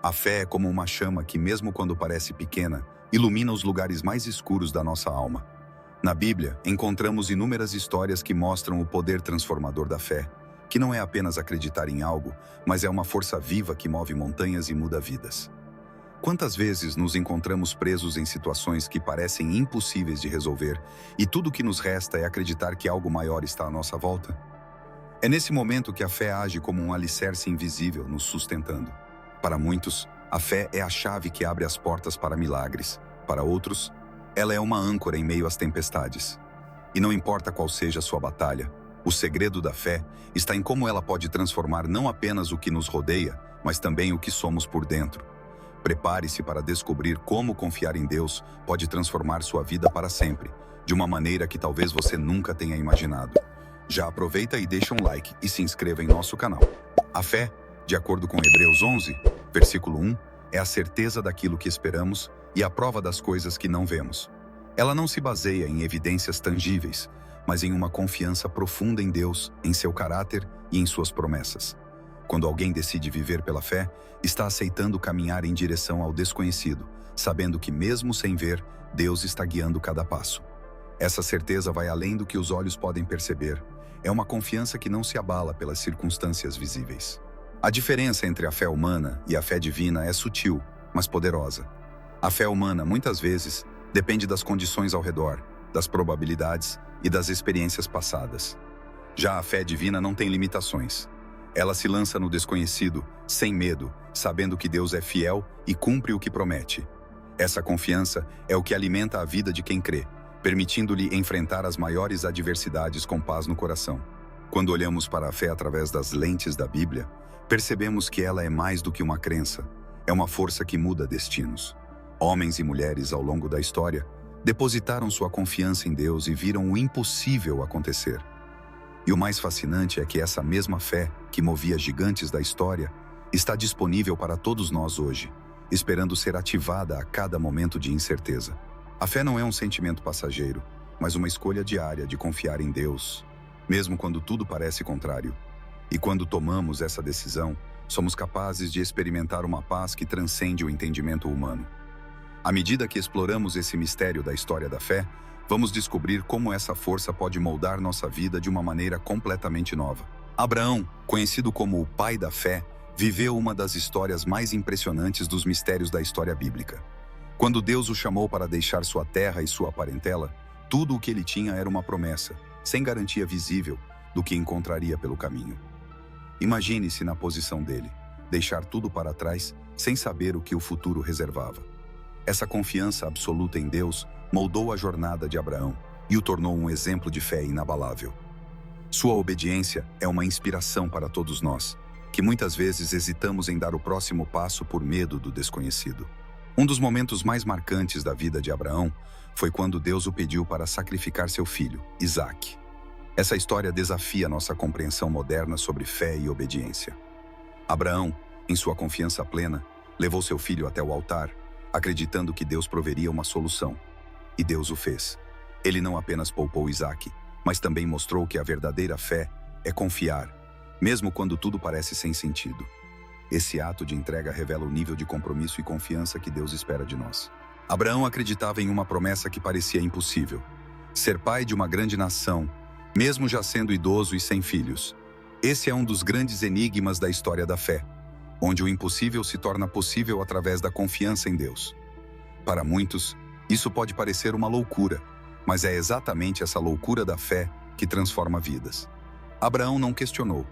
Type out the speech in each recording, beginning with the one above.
A fé é como uma chama que, mesmo quando parece pequena, ilumina os lugares mais escuros da nossa alma. Na Bíblia, encontramos inúmeras histórias que mostram o poder transformador da fé, que não é apenas acreditar em algo, mas é uma força viva que move montanhas e muda vidas. Quantas vezes nos encontramos presos em situações que parecem impossíveis de resolver, e tudo o que nos resta é acreditar que algo maior está à nossa volta? É nesse momento que a fé age como um alicerce invisível nos sustentando. Para muitos, a fé é a chave que abre as portas para milagres. Para outros, ela é uma âncora em meio às tempestades. E não importa qual seja a sua batalha, o segredo da fé está em como ela pode transformar não apenas o que nos rodeia, mas também o que somos por dentro. Prepare-se para descobrir como confiar em Deus pode transformar sua vida para sempre, de uma maneira que talvez você nunca tenha imaginado. Já aproveita e deixa um like e se inscreva em nosso canal. A fé, de acordo com Hebreus 11, versículo 1, é a certeza daquilo que esperamos e a prova das coisas que não vemos. Ela não se baseia em evidências tangíveis, mas em uma confiança profunda em Deus, em seu caráter e em suas promessas. Quando alguém decide viver pela fé, está aceitando caminhar em direção ao desconhecido, sabendo que mesmo sem ver, Deus está guiando cada passo. Essa certeza vai além do que os olhos podem perceber. É uma confiança que não se abala pelas circunstâncias visíveis. A diferença entre a fé humana e a fé divina é sutil, mas poderosa. A fé humana, muitas vezes, depende das condições ao redor, das probabilidades e das experiências passadas. Já a fé divina não tem limitações. Ela se lança no desconhecido, sem medo, sabendo que Deus é fiel e cumpre o que promete. Essa confiança é o que alimenta a vida de quem crê, permitindo-lhe enfrentar as maiores adversidades com paz no coração. Quando olhamos para a fé através das lentes da Bíblia, percebemos que ela é mais do que uma crença, é uma força que muda destinos. Homens e mulheres ao longo da história depositaram sua confiança em Deus e viram o impossível acontecer. E o mais fascinante é que essa mesma fé que movia gigantes da história está disponível para todos nós hoje, esperando ser ativada a cada momento de incerteza. A fé não é um sentimento passageiro, mas uma escolha diária de confiar em Deus, mesmo quando tudo parece contrário. E quando tomamos essa decisão, somos capazes de experimentar uma paz que transcende o entendimento humano. À medida que exploramos esse mistério da história da fé, vamos descobrir como essa força pode moldar nossa vida de uma maneira completamente nova. Abraão, conhecido como o pai da fé, viveu uma das histórias mais impressionantes dos mistérios da história bíblica. Quando Deus o chamou para deixar sua terra e sua parentela, tudo o que ele tinha era uma promessa, sem garantia visível, do que encontraria pelo caminho. Imagine-se na posição dele, deixar tudo para trás, sem saber o que o futuro reservava. Essa confiança absoluta em Deus moldou a jornada de Abraão e o tornou um exemplo de fé inabalável. Sua obediência é uma inspiração para todos nós, que muitas vezes hesitamos em dar o próximo passo por medo do desconhecido. Um dos momentos mais marcantes da vida de Abraão foi quando Deus o pediu para sacrificar seu filho, Isaque. Essa história desafia nossa compreensão moderna sobre fé e obediência. Abraão, em sua confiança plena, levou seu filho até o altar, acreditando que Deus proveria uma solução. E Deus o fez. Ele não apenas poupou Isaque, mas também mostrou que a verdadeira fé é confiar, mesmo quando tudo parece sem sentido. Esse ato de entrega revela o nível de compromisso e confiança que Deus espera de nós. Abraão acreditava em uma promessa que parecia impossível: ser pai de uma grande nação, mesmo já sendo idoso e sem filhos. Esse é um dos grandes enigmas da história da fé, onde o impossível se torna possível através da confiança em Deus. Para muitos, isso pode parecer uma loucura, mas é exatamente essa loucura da fé que transforma vidas. Abraão não questionou.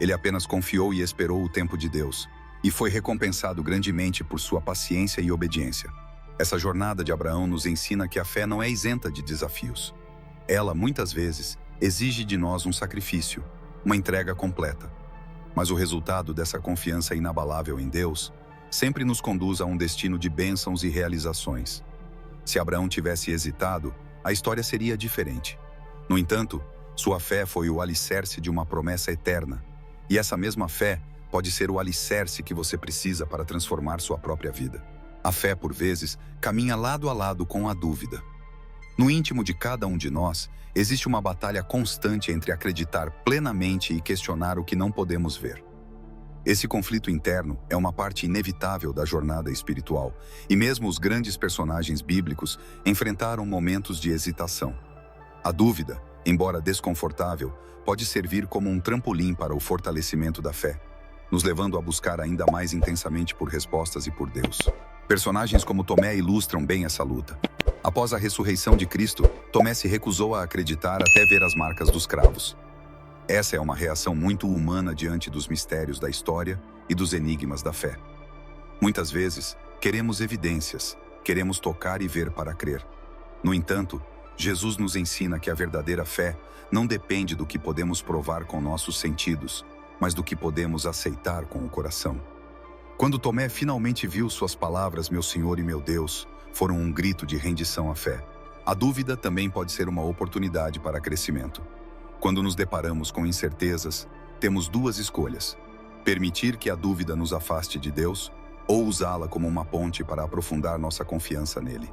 Ele apenas confiou e esperou o tempo de Deus, e foi recompensado grandemente por sua paciência e obediência. Essa jornada de Abraão nos ensina que a fé não é isenta de desafios. Ela, muitas vezes, exige de nós um sacrifício, uma entrega completa. Mas o resultado dessa confiança inabalável em Deus sempre nos conduz a um destino de bênçãos e realizações. Se Abraão tivesse hesitado, a história seria diferente. No entanto, sua fé foi o alicerce de uma promessa eterna. E essa mesma fé pode ser o alicerce que você precisa para transformar sua própria vida. A fé, por vezes, caminha lado a lado com a dúvida. No íntimo de cada um de nós, existe uma batalha constante entre acreditar plenamente e questionar o que não podemos ver. Esse conflito interno é uma parte inevitável da jornada espiritual, e mesmo os grandes personagens bíblicos enfrentaram momentos de hesitação. A dúvida, embora desconfortável, pode servir como um trampolim para o fortalecimento da fé, nos levando a buscar ainda mais intensamente por respostas e por Deus. Personagens como Tomé ilustram bem essa luta. Após a ressurreição de Cristo, Tomé se recusou a acreditar até ver as marcas dos cravos. Essa é uma reação muito humana diante dos mistérios da história e dos enigmas da fé. Muitas vezes, queremos evidências, queremos tocar e ver para crer. No entanto, Jesus nos ensina que a verdadeira fé não depende do que podemos provar com nossos sentidos, mas do que podemos aceitar com o coração. Quando Tomé finalmente viu suas palavras, meu Senhor e meu Deus, foram um grito de rendição à fé. A dúvida também pode ser uma oportunidade para crescimento. Quando nos deparamos com incertezas, temos duas escolhas: permitir que a dúvida nos afaste de Deus ou usá-la como uma ponte para aprofundar nossa confiança nele.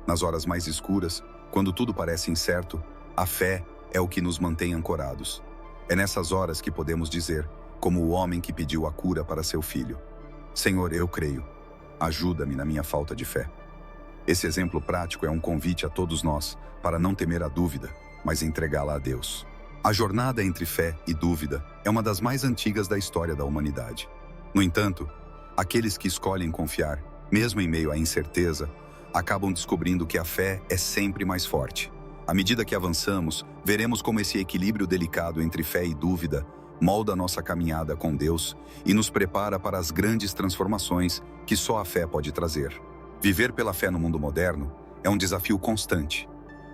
Nas horas mais escuras, quando tudo parece incerto, a fé é o que nos mantém ancorados. É nessas horas que podemos dizer, como o homem que pediu a cura para seu filho: Senhor, eu creio. Ajuda-me na minha falta de fé. Esse exemplo prático é um convite a todos nós para não temer a dúvida, mas entregá-la a Deus. A jornada entre fé e dúvida é uma das mais antigas da história da humanidade. No entanto, aqueles que escolhem confiar, mesmo em meio à incerteza, acabam descobrindo que a fé é sempre mais forte. À medida que avançamos, veremos como esse equilíbrio delicado entre fé e dúvida molda nossa caminhada com Deus e nos prepara para as grandes transformações que só a fé pode trazer. Viver pela fé no mundo moderno é um desafio constante.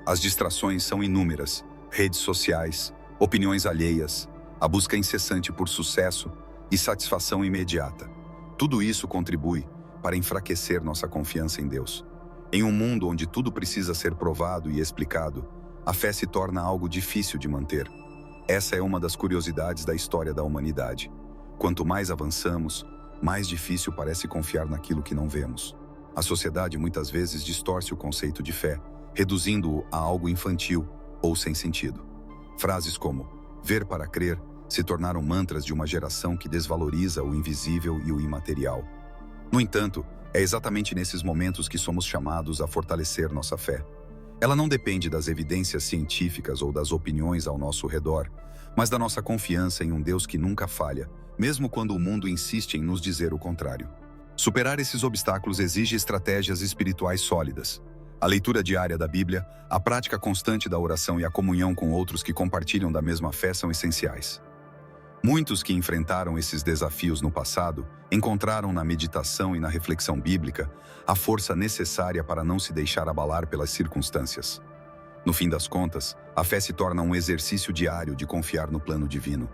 As distrações são inúmeras: redes sociais, opiniões alheias, a busca incessante por sucesso e satisfação imediata. Tudo isso contribui para enfraquecer nossa confiança em Deus. Em um mundo onde tudo precisa ser provado e explicado, a fé se torna algo difícil de manter. Essa é uma das curiosidades da história da humanidade. Quanto mais avançamos, mais difícil parece confiar naquilo que não vemos. A sociedade muitas vezes distorce o conceito de fé, reduzindo-o a algo infantil ou sem sentido. Frases como ver para crer se tornaram mantras de uma geração que desvaloriza o invisível e o imaterial. No entanto, é exatamente nesses momentos que somos chamados a fortalecer nossa fé. Ela não depende das evidências científicas ou das opiniões ao nosso redor, mas da nossa confiança em um Deus que nunca falha, mesmo quando o mundo insiste em nos dizer o contrário. Superar esses obstáculos exige estratégias espirituais sólidas. A leitura diária da Bíblia, a prática constante da oração e a comunhão com outros que compartilham da mesma fé são essenciais. Muitos que enfrentaram esses desafios no passado encontraram na meditação e na reflexão bíblica a força necessária para não se deixar abalar pelas circunstâncias. No fim das contas, a fé se torna um exercício diário de confiar no plano divino,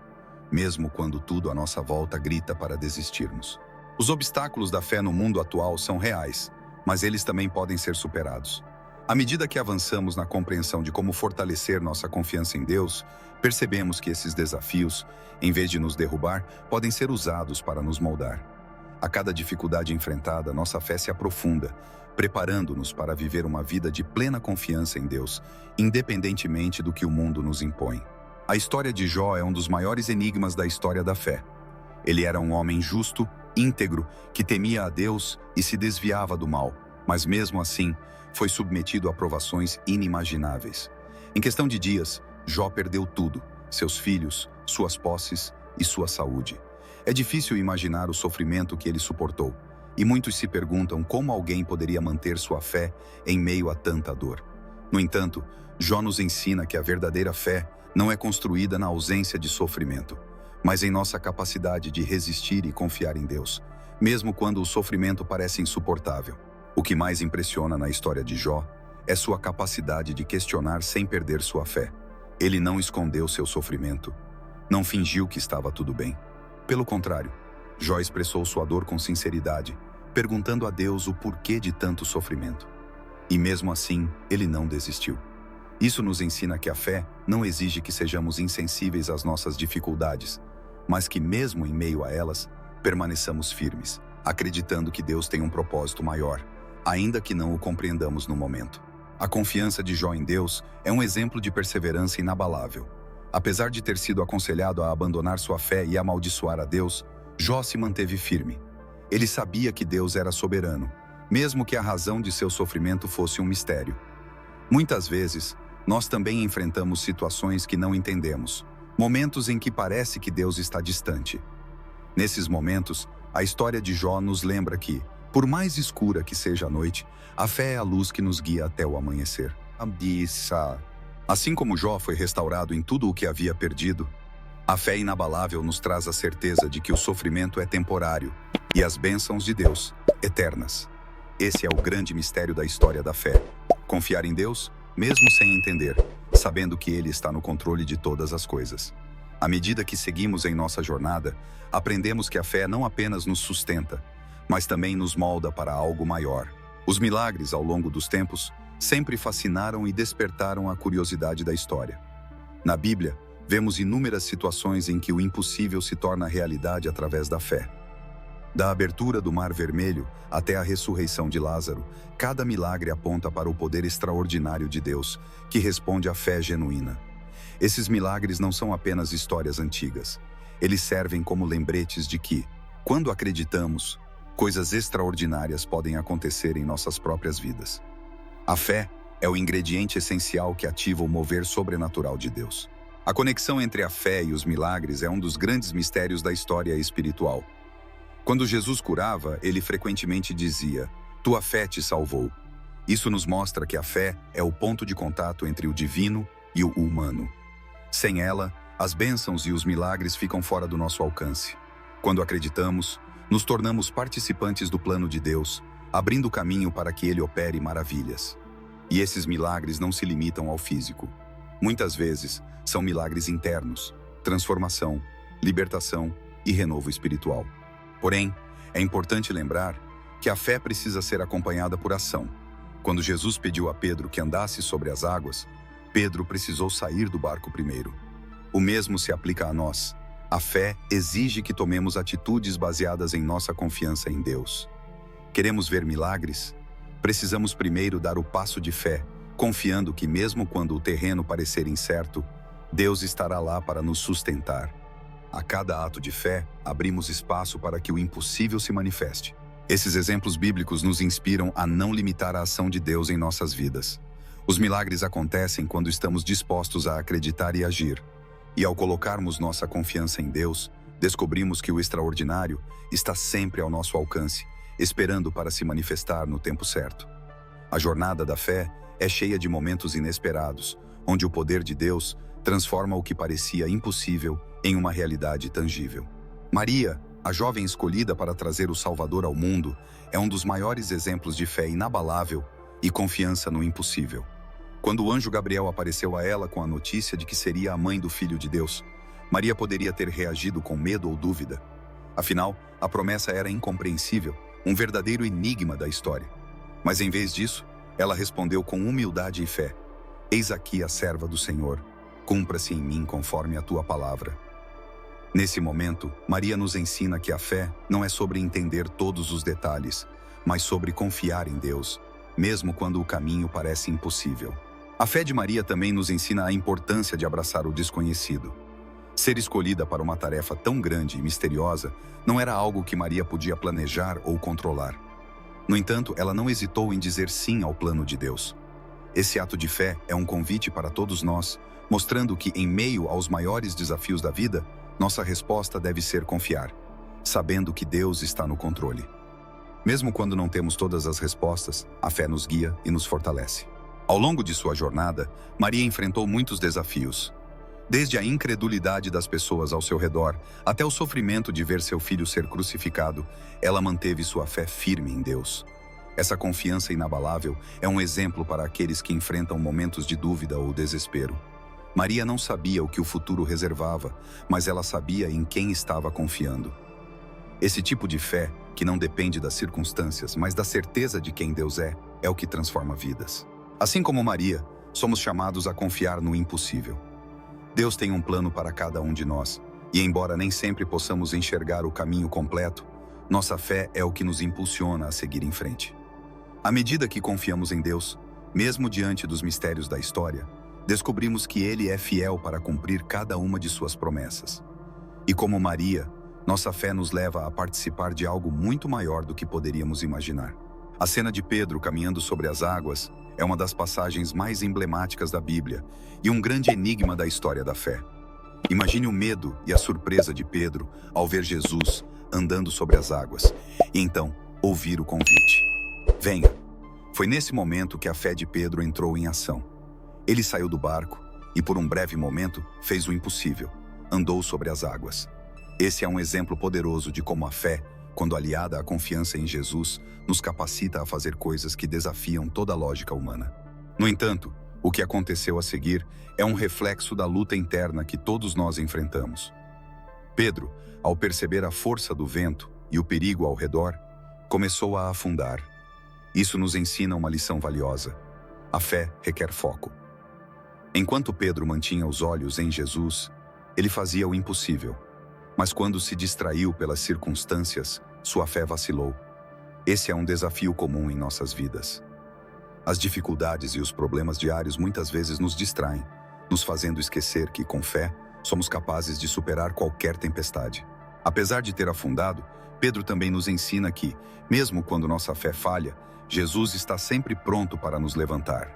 mesmo quando tudo à nossa volta grita para desistirmos. Os obstáculos da fé no mundo atual são reais, mas eles também podem ser superados. À medida que avançamos na compreensão de como fortalecer nossa confiança em Deus, percebemos que esses desafios, em vez de nos derrubar, podem ser usados para nos moldar. A cada dificuldade enfrentada, nossa fé se aprofunda, preparando-nos para viver uma vida de plena confiança em Deus, independentemente do que o mundo nos impõe. A história de Jó é um dos maiores enigmas da história da fé. Ele era um homem justo, íntegro, que temia a Deus e se desviava do mal, mas mesmo assim, foi submetido a provações inimagináveis. Em questão de dias, Jó perdeu tudo: seus filhos, suas posses e sua saúde. É difícil imaginar o sofrimento que ele suportou, e muitos se perguntam como alguém poderia manter sua fé em meio a tanta dor. No entanto, Jó nos ensina que a verdadeira fé não é construída na ausência de sofrimento, mas em nossa capacidade de resistir e confiar em Deus, mesmo quando o sofrimento parece insuportável. O que mais impressiona na história de Jó é sua capacidade de questionar sem perder sua fé. Ele não escondeu seu sofrimento, não fingiu que estava tudo bem. Pelo contrário, Jó expressou sua dor com sinceridade, perguntando a Deus o porquê de tanto sofrimento. E mesmo assim, ele não desistiu. Isso nos ensina que a fé não exige que sejamos insensíveis às nossas dificuldades, mas que mesmo em meio a elas, permaneçamos firmes, acreditando que Deus tem um propósito maior, ainda que não o compreendamos no momento. A confiança de Jó em Deus é um exemplo de perseverança inabalável. Apesar de ter sido aconselhado a abandonar sua fé e amaldiçoar a Deus, Jó se manteve firme. Ele sabia que Deus era soberano, mesmo que a razão de seu sofrimento fosse um mistério. Muitas vezes, nós também enfrentamos situações que não entendemos, momentos em que parece que Deus está distante. Nesses momentos, a história de Jó nos lembra que, por mais escura que seja a noite, a fé é a luz que nos guia até o amanhecer. Assim como Jó foi restaurado em tudo o que havia perdido, a fé inabalável nos traz a certeza de que o sofrimento é temporário e as bênçãos de Deus, eternas. Esse é o grande mistério da história da fé. Confiar em Deus, mesmo sem entender, sabendo que Ele está no controle de todas as coisas. À medida que seguimos em nossa jornada, aprendemos que a fé não apenas nos sustenta, mas também nos molda para algo maior. Os milagres, ao longo dos tempos, sempre fascinaram e despertaram a curiosidade da história. Na Bíblia, vemos inúmeras situações em que o impossível se torna realidade através da fé. Da abertura do Mar Vermelho até a ressurreição de Lázaro, cada milagre aponta para o poder extraordinário de Deus, que responde à fé genuína. Esses milagres não são apenas histórias antigas. Eles servem como lembretes de que, quando acreditamos, coisas extraordinárias podem acontecer em nossas próprias vidas. A fé é o ingrediente essencial que ativa o mover sobrenatural de Deus. A conexão entre a fé e os milagres é um dos grandes mistérios da história espiritual. Quando Jesus curava, ele frequentemente dizia: "Tua fé te salvou". Isso nos mostra que a fé é o ponto de contato entre o divino e o humano. Sem ela, as bênçãos e os milagres ficam fora do nosso alcance. Quando acreditamos, nos tornamos participantes do plano de Deus, abrindo caminho para que Ele opere maravilhas. E esses milagres não se limitam ao físico. Muitas vezes, são milagres internos, transformação, libertação e renovo espiritual. Porém, é importante lembrar que a fé precisa ser acompanhada por ação. Quando Jesus pediu a Pedro que andasse sobre as águas, Pedro precisou sair do barco primeiro. O mesmo se aplica a nós. A fé exige que tomemos atitudes baseadas em nossa confiança em Deus. Queremos ver milagres? Precisamos primeiro dar o passo de fé, confiando que mesmo quando o terreno parecer incerto, Deus estará lá para nos sustentar. A cada ato de fé, abrimos espaço para que o impossível se manifeste. Esses exemplos bíblicos nos inspiram a não limitar a ação de Deus em nossas vidas. Os milagres acontecem quando estamos dispostos a acreditar e agir. E ao colocarmos nossa confiança em Deus, descobrimos que o extraordinário está sempre ao nosso alcance, esperando para se manifestar no tempo certo. A jornada da fé é cheia de momentos inesperados, onde o poder de Deus transforma o que parecia impossível em uma realidade tangível. Maria, a jovem escolhida para trazer o Salvador ao mundo, é um dos maiores exemplos de fé inabalável e confiança no impossível. Quando o anjo Gabriel apareceu a ela com a notícia de que seria a mãe do Filho de Deus, Maria poderia ter reagido com medo ou dúvida. Afinal, a promessa era incompreensível, um verdadeiro enigma da história. Mas em vez disso, ela respondeu com humildade e fé: "Eis aqui a serva do Senhor, cumpra-se em mim conforme a tua palavra." Nesse momento, Maria nos ensina que a fé não é sobre entender todos os detalhes, mas sobre confiar em Deus, mesmo quando o caminho parece impossível. A fé de Maria também nos ensina a importância de abraçar o desconhecido. Ser escolhida para uma tarefa tão grande e misteriosa não era algo que Maria podia planejar ou controlar. No entanto, ela não hesitou em dizer sim ao plano de Deus. Esse ato de fé é um convite para todos nós, mostrando que, em meio aos maiores desafios da vida, nossa resposta deve ser confiar, sabendo que Deus está no controle. Mesmo quando não temos todas as respostas, a fé nos guia e nos fortalece. Ao longo de sua jornada, Maria enfrentou muitos desafios. Desde a incredulidade das pessoas ao seu redor, até o sofrimento de ver seu filho ser crucificado, ela manteve sua fé firme em Deus. Essa confiança inabalável é um exemplo para aqueles que enfrentam momentos de dúvida ou desespero. Maria não sabia o que o futuro reservava, mas ela sabia em quem estava confiando. Esse tipo de fé, que não depende das circunstâncias, mas da certeza de quem Deus é o que transforma vidas. Assim como Maria, somos chamados a confiar no impossível. Deus tem um plano para cada um de nós, e embora nem sempre possamos enxergar o caminho completo, nossa fé é o que nos impulsiona a seguir em frente. À medida que confiamos em Deus, mesmo diante dos mistérios da história, descobrimos que Ele é fiel para cumprir cada uma de suas promessas. E como Maria, Nossa fé nos leva a participar de algo muito maior do que poderíamos imaginar. A cena de Pedro caminhando sobre as águas é uma das passagens mais emblemáticas da Bíblia e um grande enigma da história da fé. Imagine o medo e a surpresa de Pedro ao ver Jesus andando sobre as águas e então ouvir o convite. Venha! Foi nesse momento que a fé de Pedro entrou em ação. Ele saiu do barco e por um breve momento fez o impossível. Andou sobre as águas. Esse é um exemplo poderoso de como a fé, quando aliada à confiança em Jesus, nos capacita a fazer coisas que desafiam toda a lógica humana. No entanto, o que aconteceu a seguir é um reflexo da luta interna que todos nós enfrentamos. Pedro, ao perceber a força do vento e o perigo ao redor, começou a afundar. Isso nos ensina uma lição valiosa. A fé requer foco. Enquanto Pedro mantinha os olhos em Jesus, ele fazia o impossível. Mas quando se distraiu pelas circunstâncias, sua fé vacilou. Esse é um desafio comum em nossas vidas. As dificuldades e os problemas diários muitas vezes nos distraem, nos fazendo esquecer que, com fé, somos capazes de superar qualquer tempestade. Apesar de ter afundado, Pedro também nos ensina que, mesmo quando nossa fé falha, Jesus está sempre pronto para nos levantar.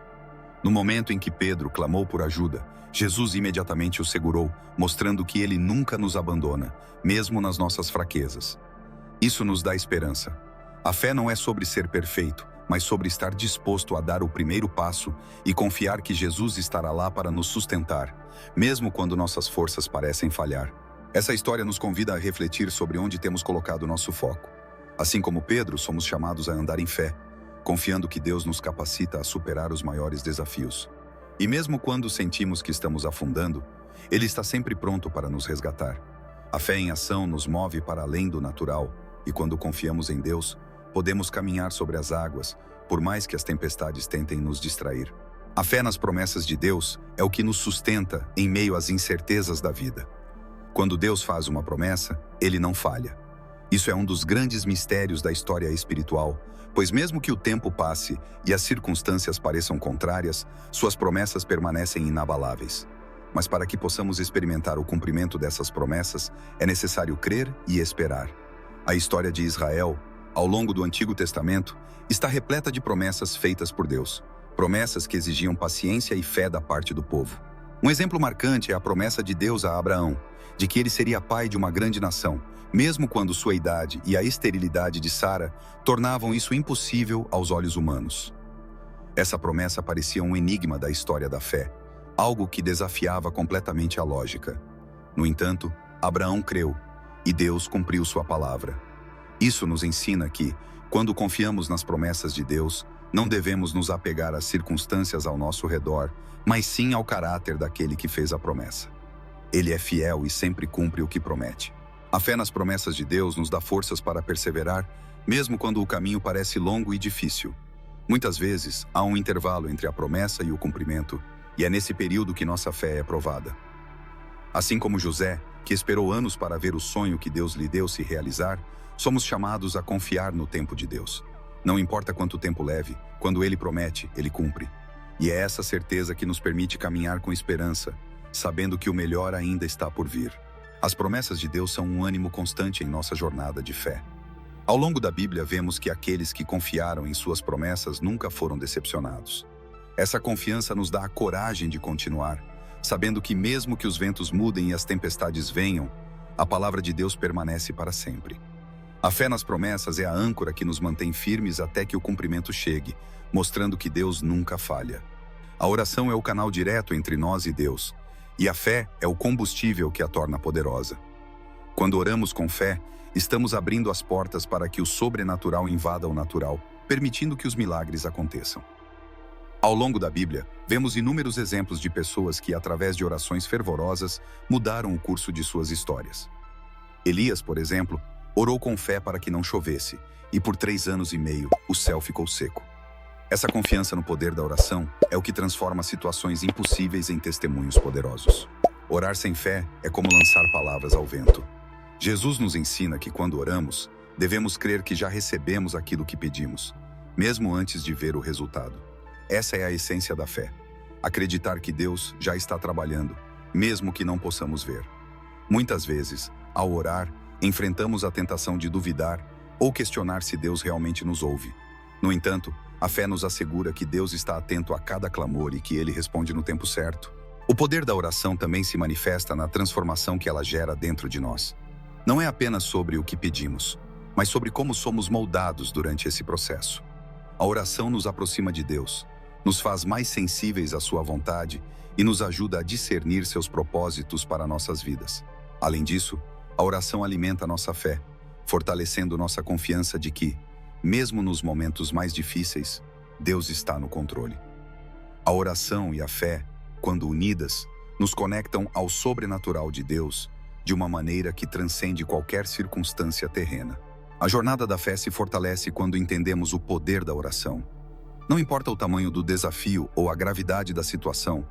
No momento em que Pedro clamou por ajuda, Jesus imediatamente o segurou, mostrando que ele nunca nos abandona, mesmo nas nossas fraquezas. Isso nos dá esperança. A fé não é sobre ser perfeito, mas sobre estar disposto a dar o primeiro passo e confiar que Jesus estará lá para nos sustentar, mesmo quando nossas forças parecem falhar. Essa história nos convida a refletir sobre onde temos colocado nosso foco. Assim como Pedro, somos chamados a andar em fé, confiando que Deus nos capacita a superar os maiores desafios. E mesmo quando sentimos que estamos afundando, Ele está sempre pronto para nos resgatar. A fé em ação nos move para além do natural, e quando confiamos em Deus, podemos caminhar sobre as águas, por mais que as tempestades tentem nos distrair. A fé nas promessas de Deus é o que nos sustenta em meio às incertezas da vida. Quando Deus faz uma promessa, Ele não falha. Isso é um dos grandes mistérios da história espiritual, pois mesmo que o tempo passe e as circunstâncias pareçam contrárias, suas promessas permanecem inabaláveis. Mas para que possamos experimentar o cumprimento dessas promessas, é necessário crer e esperar. A história de Israel, ao longo do Antigo Testamento, está repleta de promessas feitas por Deus. Promessas que exigiam paciência e fé da parte do povo. Um exemplo marcante é a promessa de Deus a Abraão, de que ele seria pai de uma grande nação, mesmo quando sua idade e a esterilidade de Sara tornavam isso impossível aos olhos humanos. Essa promessa parecia um enigma da história da fé, algo que desafiava completamente a lógica. No entanto, Abraão creu, e Deus cumpriu sua palavra. Isso nos ensina que, quando confiamos nas promessas de Deus, não devemos nos apegar às circunstâncias ao nosso redor, mas sim ao caráter daquele que fez a promessa. Ele é fiel e sempre cumpre o que promete. A fé nas promessas de Deus nos dá forças para perseverar, mesmo quando o caminho parece longo e difícil. Muitas vezes, há um intervalo entre a promessa e o cumprimento, e é nesse período que nossa fé é provada. Assim como José, que esperou anos para ver o sonho que Deus lhe deu se realizar, somos chamados a confiar no tempo de Deus. Não importa quanto tempo leve, quando Ele promete, Ele cumpre. E é essa certeza que nos permite caminhar com esperança, sabendo que o melhor ainda está por vir. As promessas de Deus são um ânimo constante em nossa jornada de fé. Ao longo da Bíblia, vemos que aqueles que confiaram em suas promessas nunca foram decepcionados. Essa confiança nos dá a coragem de continuar, sabendo que mesmo que os ventos mudem e as tempestades venham, a palavra de Deus permanece para sempre. A fé nas promessas é a âncora que nos mantém firmes até que o cumprimento chegue, mostrando que Deus nunca falha. A oração é o canal direto entre nós e Deus, e a fé é o combustível que a torna poderosa. Quando oramos com fé, estamos abrindo as portas para que o sobrenatural invada o natural, permitindo que os milagres aconteçam. Ao longo da Bíblia, vemos inúmeros exemplos de pessoas que, através de orações fervorosas, mudaram o curso de suas histórias. Elias, por exemplo, orou com fé para que não chovesse, e por 3 anos e meio, o céu ficou seco. Essa confiança no poder da oração é o que transforma situações impossíveis em testemunhos poderosos. Orar sem fé é como lançar palavras ao vento. Jesus nos ensina que quando oramos, devemos crer que já recebemos aquilo que pedimos, mesmo antes de ver o resultado. Essa é a essência da fé. Acreditar que Deus já está trabalhando, mesmo que não possamos ver. Muitas vezes, ao orar, enfrentamos a tentação de duvidar ou questionar se Deus realmente nos ouve. No entanto, a fé nos assegura que Deus está atento a cada clamor e que Ele responde no tempo certo. O poder da oração também se manifesta na transformação que ela gera dentro de nós. Não é apenas sobre o que pedimos, mas sobre como somos moldados durante esse processo. A oração nos aproxima de Deus, nos faz mais sensíveis à sua vontade e nos ajuda a discernir seus propósitos para nossas vidas. Além disso, a oração alimenta nossa fé, fortalecendo nossa confiança de que, mesmo nos momentos mais difíceis, Deus está no controle. A oração e a fé, quando unidas, nos conectam ao sobrenatural de Deus de uma maneira que transcende qualquer circunstância terrena. A jornada da fé se fortalece quando entendemos o poder da oração. Não importa o tamanho do desafio ou a gravidade da situação,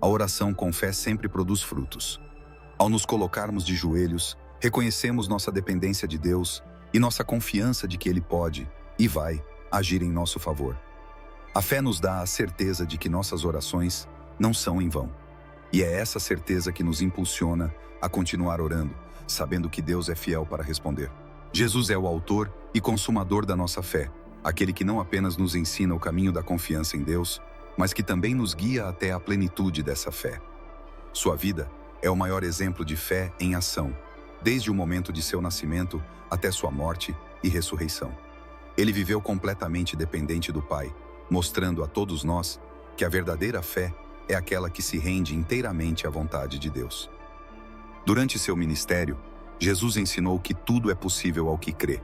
a oração com fé sempre produz frutos. Ao nos colocarmos de joelhos, reconhecemos nossa dependência de Deus e nossa confiança de que Ele pode e vai agir em nosso favor. A fé nos dá a certeza de que nossas orações não são em vão. E é essa certeza que nos impulsiona a continuar orando, sabendo que Deus é fiel para responder. Jesus é o autor e consumador da nossa fé, aquele que não apenas nos ensina o caminho da confiança em Deus, mas que também nos guia até a plenitude dessa fé. Sua vida é o maior exemplo de fé em ação, desde o momento de seu nascimento até sua morte e ressurreição. Ele viveu completamente dependente do Pai, mostrando a todos nós que a verdadeira fé é aquela que se rende inteiramente à vontade de Deus. Durante seu ministério, Jesus ensinou que tudo é possível ao que crê,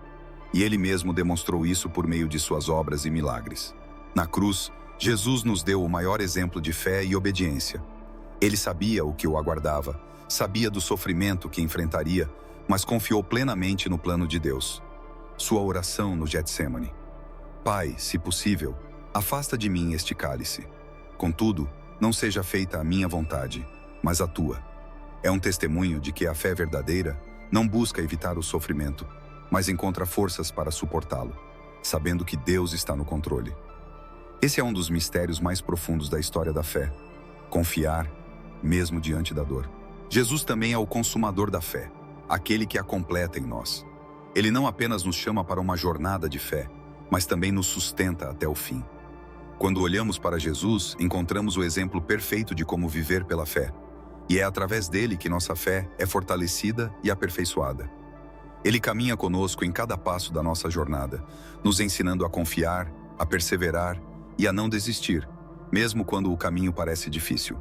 e Ele mesmo demonstrou isso por meio de suas obras e milagres. Na cruz, Jesus nos deu o maior exemplo de fé e obediência. Ele sabia o que o aguardava, sabia do sofrimento que enfrentaria, mas confiou plenamente no plano de Deus. Sua oração no Getsêmani: Pai, se possível, afasta de mim este cálice. Contudo, não seja feita a minha vontade, mas a tua. É um testemunho de que a fé verdadeira não busca evitar o sofrimento, mas encontra forças para suportá-lo, sabendo que Deus está no controle. Esse é um dos mistérios mais profundos da história da fé: confiar, mesmo diante da dor. Jesus também é o consumador da fé, aquele que a completa em nós. Ele não apenas nos chama para uma jornada de fé, mas também nos sustenta até o fim. Quando olhamos para Jesus, encontramos o exemplo perfeito de como viver pela fé. E é através dele que nossa fé é fortalecida e aperfeiçoada. Ele caminha conosco em cada passo da nossa jornada, nos ensinando a confiar, a perseverar e a não desistir, mesmo quando o caminho parece difícil.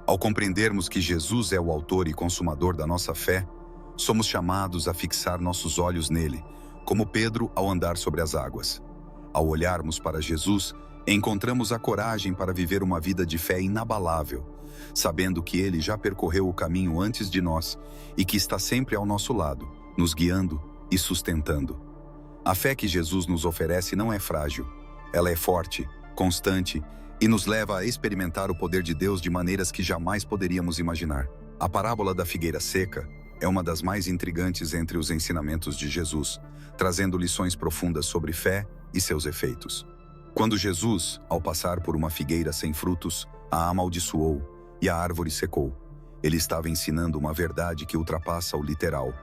Ao compreendermos que Jesus é o autor e consumador da nossa fé, somos chamados a fixar nossos olhos nele, como Pedro ao andar sobre as águas. Ao olharmos para Jesus, encontramos a coragem para viver uma vida de fé inabalável, sabendo que Ele já percorreu o caminho antes de nós e que está sempre ao nosso lado, nos guiando e sustentando. A fé que Jesus nos oferece não é frágil, ela é forte, constante e nos leva a experimentar o poder de Deus de maneiras que jamais poderíamos imaginar. A parábola da figueira seca é uma das mais intrigantes entre os ensinamentos de Jesus, trazendo lições profundas sobre fé e seus efeitos. Quando Jesus, ao passar por uma figueira sem frutos, a amaldiçoou e a árvore secou, ele estava ensinando uma verdade que ultrapassa o literal.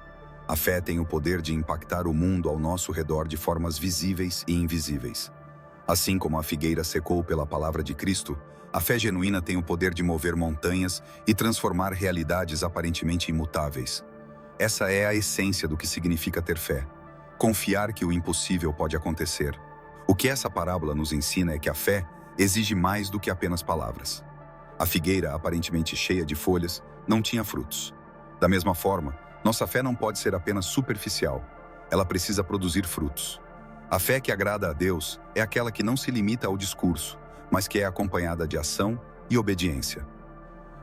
A fé tem o poder de impactar o mundo ao nosso redor de formas visíveis e invisíveis. Assim como a figueira secou pela palavra de Cristo, a fé genuína tem o poder de mover montanhas e transformar realidades aparentemente imutáveis. Essa é a essência do que significa ter fé: confiar que o impossível pode acontecer. O que essa parábola nos ensina é que a fé exige mais do que apenas palavras. A figueira, aparentemente cheia de folhas, não tinha frutos. Da mesma forma, nossa fé não pode ser apenas superficial. Ela precisa produzir frutos. A fé que agrada a Deus é aquela que não se limita ao discurso, mas que é acompanhada de ação e obediência.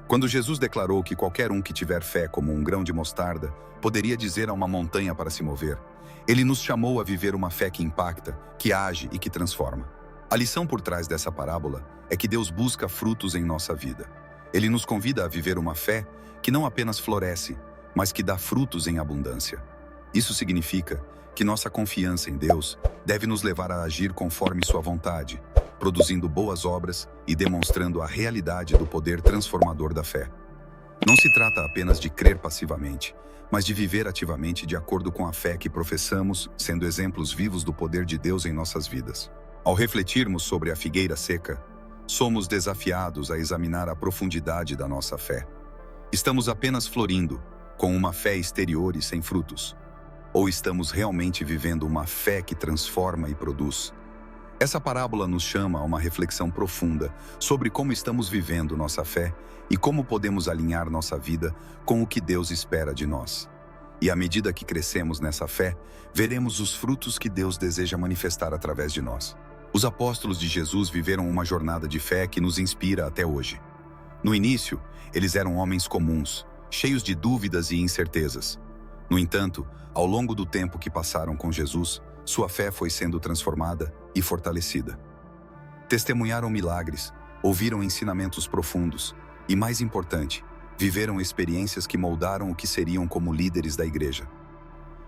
Quando Jesus declarou que qualquer um que tiver fé como um grão de mostarda poderia dizer a uma montanha para se mover, ele nos chamou a viver uma fé que impacta, que age e que transforma. A lição por trás dessa parábola é que Deus busca frutos em nossa vida. Ele nos convida a viver uma fé que não apenas floresce, mas que dá frutos em abundância. Isso significa que nossa confiança em Deus deve nos levar a agir conforme sua vontade, produzindo boas obras e demonstrando a realidade do poder transformador da fé. Não se trata apenas de crer passivamente, mas de viver ativamente de acordo com a fé que professamos, sendo exemplos vivos do poder de Deus em nossas vidas. Ao refletirmos sobre a figueira seca, somos desafiados a examinar a profundidade da nossa fé. Estamos apenas florindo, com uma fé exterior e sem frutos? Ou estamos realmente vivendo uma fé que transforma e produz? Essa parábola nos chama a uma reflexão profunda sobre como estamos vivendo nossa fé e como podemos alinhar nossa vida com o que Deus espera de nós. E à medida que crescemos nessa fé, veremos os frutos que Deus deseja manifestar através de nós. Os apóstolos de Jesus viveram uma jornada de fé que nos inspira até hoje. No início, eles eram homens comuns, cheios de dúvidas e incertezas. No entanto, ao longo do tempo que passaram com Jesus, sua fé foi sendo transformada e fortalecida. Testemunharam milagres, ouviram ensinamentos profundos e, mais importante, viveram experiências que moldaram o que seriam como líderes da igreja.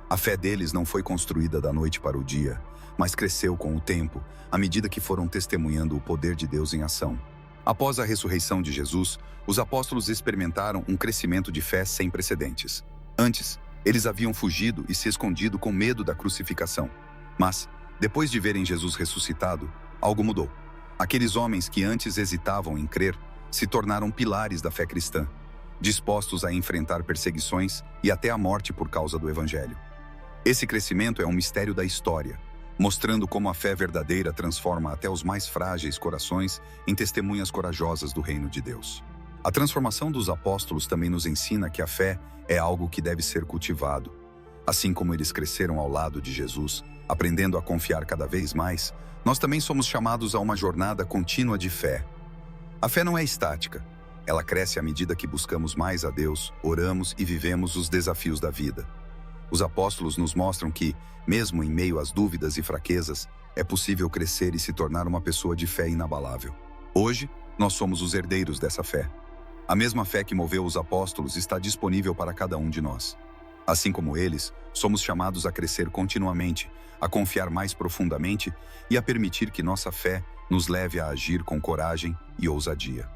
A fé deles não foi construída da noite para o dia, mas cresceu com o tempo, à medida que foram testemunhando o poder de Deus em ação. Após a ressurreição de Jesus, os apóstolos experimentaram um crescimento de fé sem precedentes. Antes, eles haviam fugido e se escondido com medo da crucificação. Mas, depois de verem Jesus ressuscitado, algo mudou. Aqueles homens que antes hesitavam em crer se tornaram pilares da fé cristã, dispostos a enfrentar perseguições e até a morte por causa do Evangelho. Esse crescimento é um mistério da história, mostrando como a fé verdadeira transforma até os mais frágeis corações em testemunhas corajosas do reino de Deus. A transformação dos apóstolos também nos ensina que a fé é algo que deve ser cultivado. Assim como eles cresceram ao lado de Jesus, aprendendo a confiar cada vez mais, nós também somos chamados a uma jornada contínua de fé. A fé não é estática. Ela cresce à medida que buscamos mais a Deus, oramos e vivemos os desafios da vida. Os apóstolos nos mostram que, mesmo em meio às dúvidas e fraquezas, é possível crescer e se tornar uma pessoa de fé inabalável. Hoje, nós somos os herdeiros dessa fé. A mesma fé que moveu os apóstolos está disponível para cada um de nós. Assim como eles, somos chamados a crescer continuamente, a confiar mais profundamente e a permitir que nossa fé nos leve a agir com coragem e ousadia.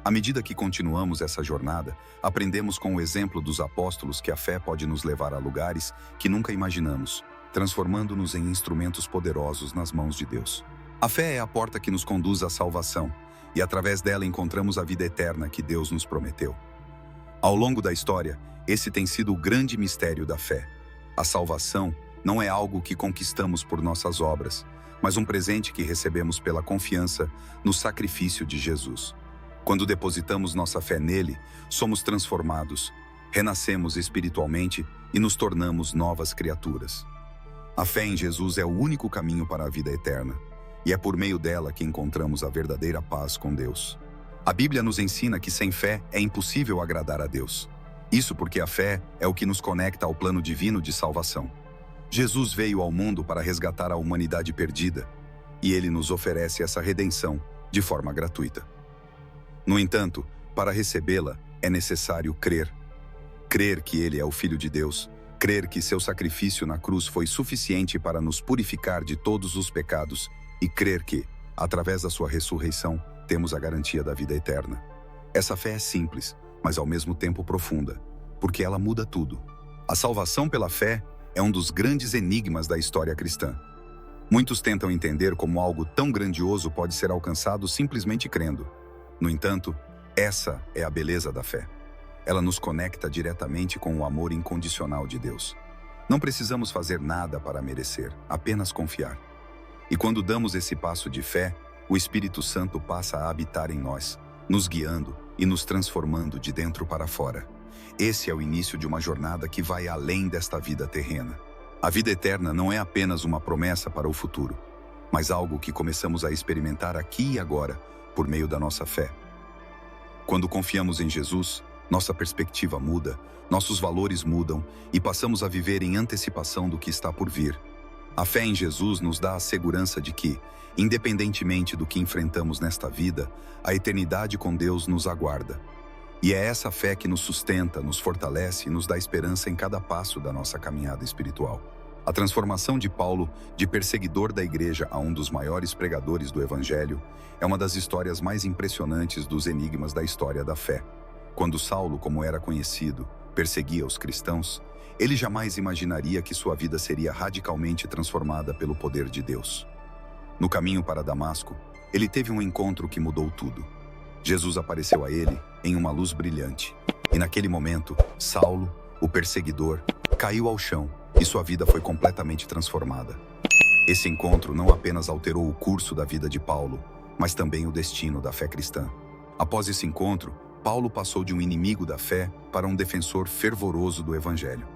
À medida que continuamos essa jornada, aprendemos com o exemplo dos apóstolos que a fé pode nos levar a lugares que nunca imaginamos, transformando-nos em instrumentos poderosos nas mãos de Deus. A fé é a porta que nos conduz à salvação, e através dela encontramos a vida eterna que Deus nos prometeu. Ao longo da história, esse tem sido o grande mistério da fé. A salvação não é algo que conquistamos por nossas obras, mas um presente que recebemos pela confiança no sacrifício de Jesus. Quando depositamos nossa fé nele, somos transformados, renascemos espiritualmente e nos tornamos novas criaturas. A fé em Jesus é o único caminho para a vida eterna, e é por meio dela que encontramos a verdadeira paz com Deus. A Bíblia nos ensina que sem fé é impossível agradar a Deus. Isso porque a fé é o que nos conecta ao plano divino de salvação. Jesus veio ao mundo para resgatar a humanidade perdida, e ele nos oferece essa redenção de forma gratuita. No entanto, para recebê-la, é necessário crer. Crer que ele é o Filho de Deus, crer que seu sacrifício na cruz foi suficiente para nos purificar de todos os pecados e crer que, através da sua ressurreição, temos a garantia da vida eterna. Essa fé é simples, mas ao mesmo tempo profunda, porque ela muda tudo. A salvação pela fé é um dos grandes enigmas da história cristã. Muitos tentam entender como algo tão grandioso pode ser alcançado simplesmente crendo. No entanto, essa é a beleza da fé. Ela nos conecta diretamente com o amor incondicional de Deus. Não precisamos fazer nada para merecer, apenas confiar. E quando damos esse passo de fé, o Espírito Santo passa a habitar em nós, nos guiando e nos transformando de dentro para fora. Esse é o início de uma jornada que vai além desta vida terrena. A vida eterna não é apenas uma promessa para o futuro, mas algo que começamos a experimentar aqui e agora, por meio da nossa fé. Quando confiamos em Jesus, nossa perspectiva muda, nossos valores mudam e passamos a viver em antecipação do que está por vir. A fé em Jesus nos dá a segurança de que, independentemente do que enfrentamos nesta vida, a eternidade com Deus nos aguarda. E é essa fé que nos sustenta, nos fortalece e nos dá esperança em cada passo da nossa caminhada espiritual. A transformação de Paulo, de perseguidor da igreja a um dos maiores pregadores do Evangelho, é uma das histórias mais impressionantes dos enigmas da história da fé. Quando Saulo, como era conhecido, perseguia os cristãos, ele jamais imaginaria que sua vida seria radicalmente transformada pelo poder de Deus. No caminho para Damasco, ele teve um encontro que mudou tudo. Jesus apareceu a ele em uma luz brilhante, e naquele momento, Saulo, o perseguidor, caiu ao chão e sua vida foi completamente transformada. Esse encontro não apenas alterou o curso da vida de Paulo, mas também o destino da fé cristã. Após esse encontro, Paulo passou de um inimigo da fé para um defensor fervoroso do Evangelho.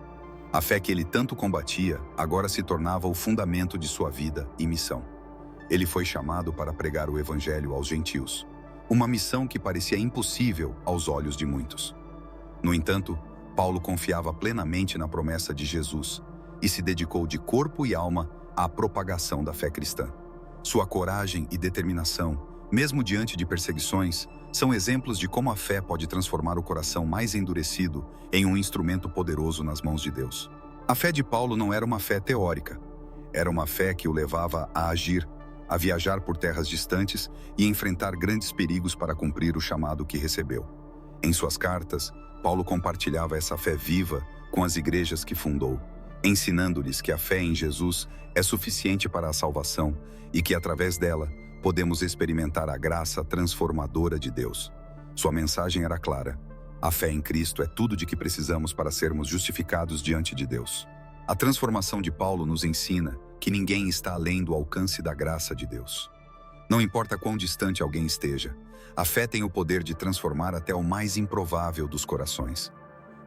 A fé que ele tanto combatia agora se tornava o fundamento de sua vida e missão. Ele foi chamado para pregar o Evangelho aos gentios, uma missão que parecia impossível aos olhos de muitos. No entanto, Paulo confiava plenamente na promessa de Jesus e se dedicou de corpo e alma à propagação da fé cristã. Sua coragem e determinação, mesmo diante de perseguições, são exemplos de como a fé pode transformar o coração mais endurecido em um instrumento poderoso nas mãos de Deus. A fé de Paulo não era uma fé teórica. Era uma fé que o levava a agir, a viajar por terras distantes e enfrentar grandes perigos para cumprir o chamado que recebeu. Em suas cartas, Paulo compartilhava essa fé viva com as igrejas que fundou, ensinando-lhes que a fé em Jesus é suficiente para a salvação e que, através dela, podemos experimentar a graça transformadora de Deus. Sua mensagem era clara: a fé em Cristo é tudo de que precisamos para sermos justificados diante de Deus. A transformação de Paulo nos ensina que ninguém está além do alcance da graça de Deus. Não importa quão distante alguém esteja, a fé tem o poder de transformar até o mais improvável dos corações.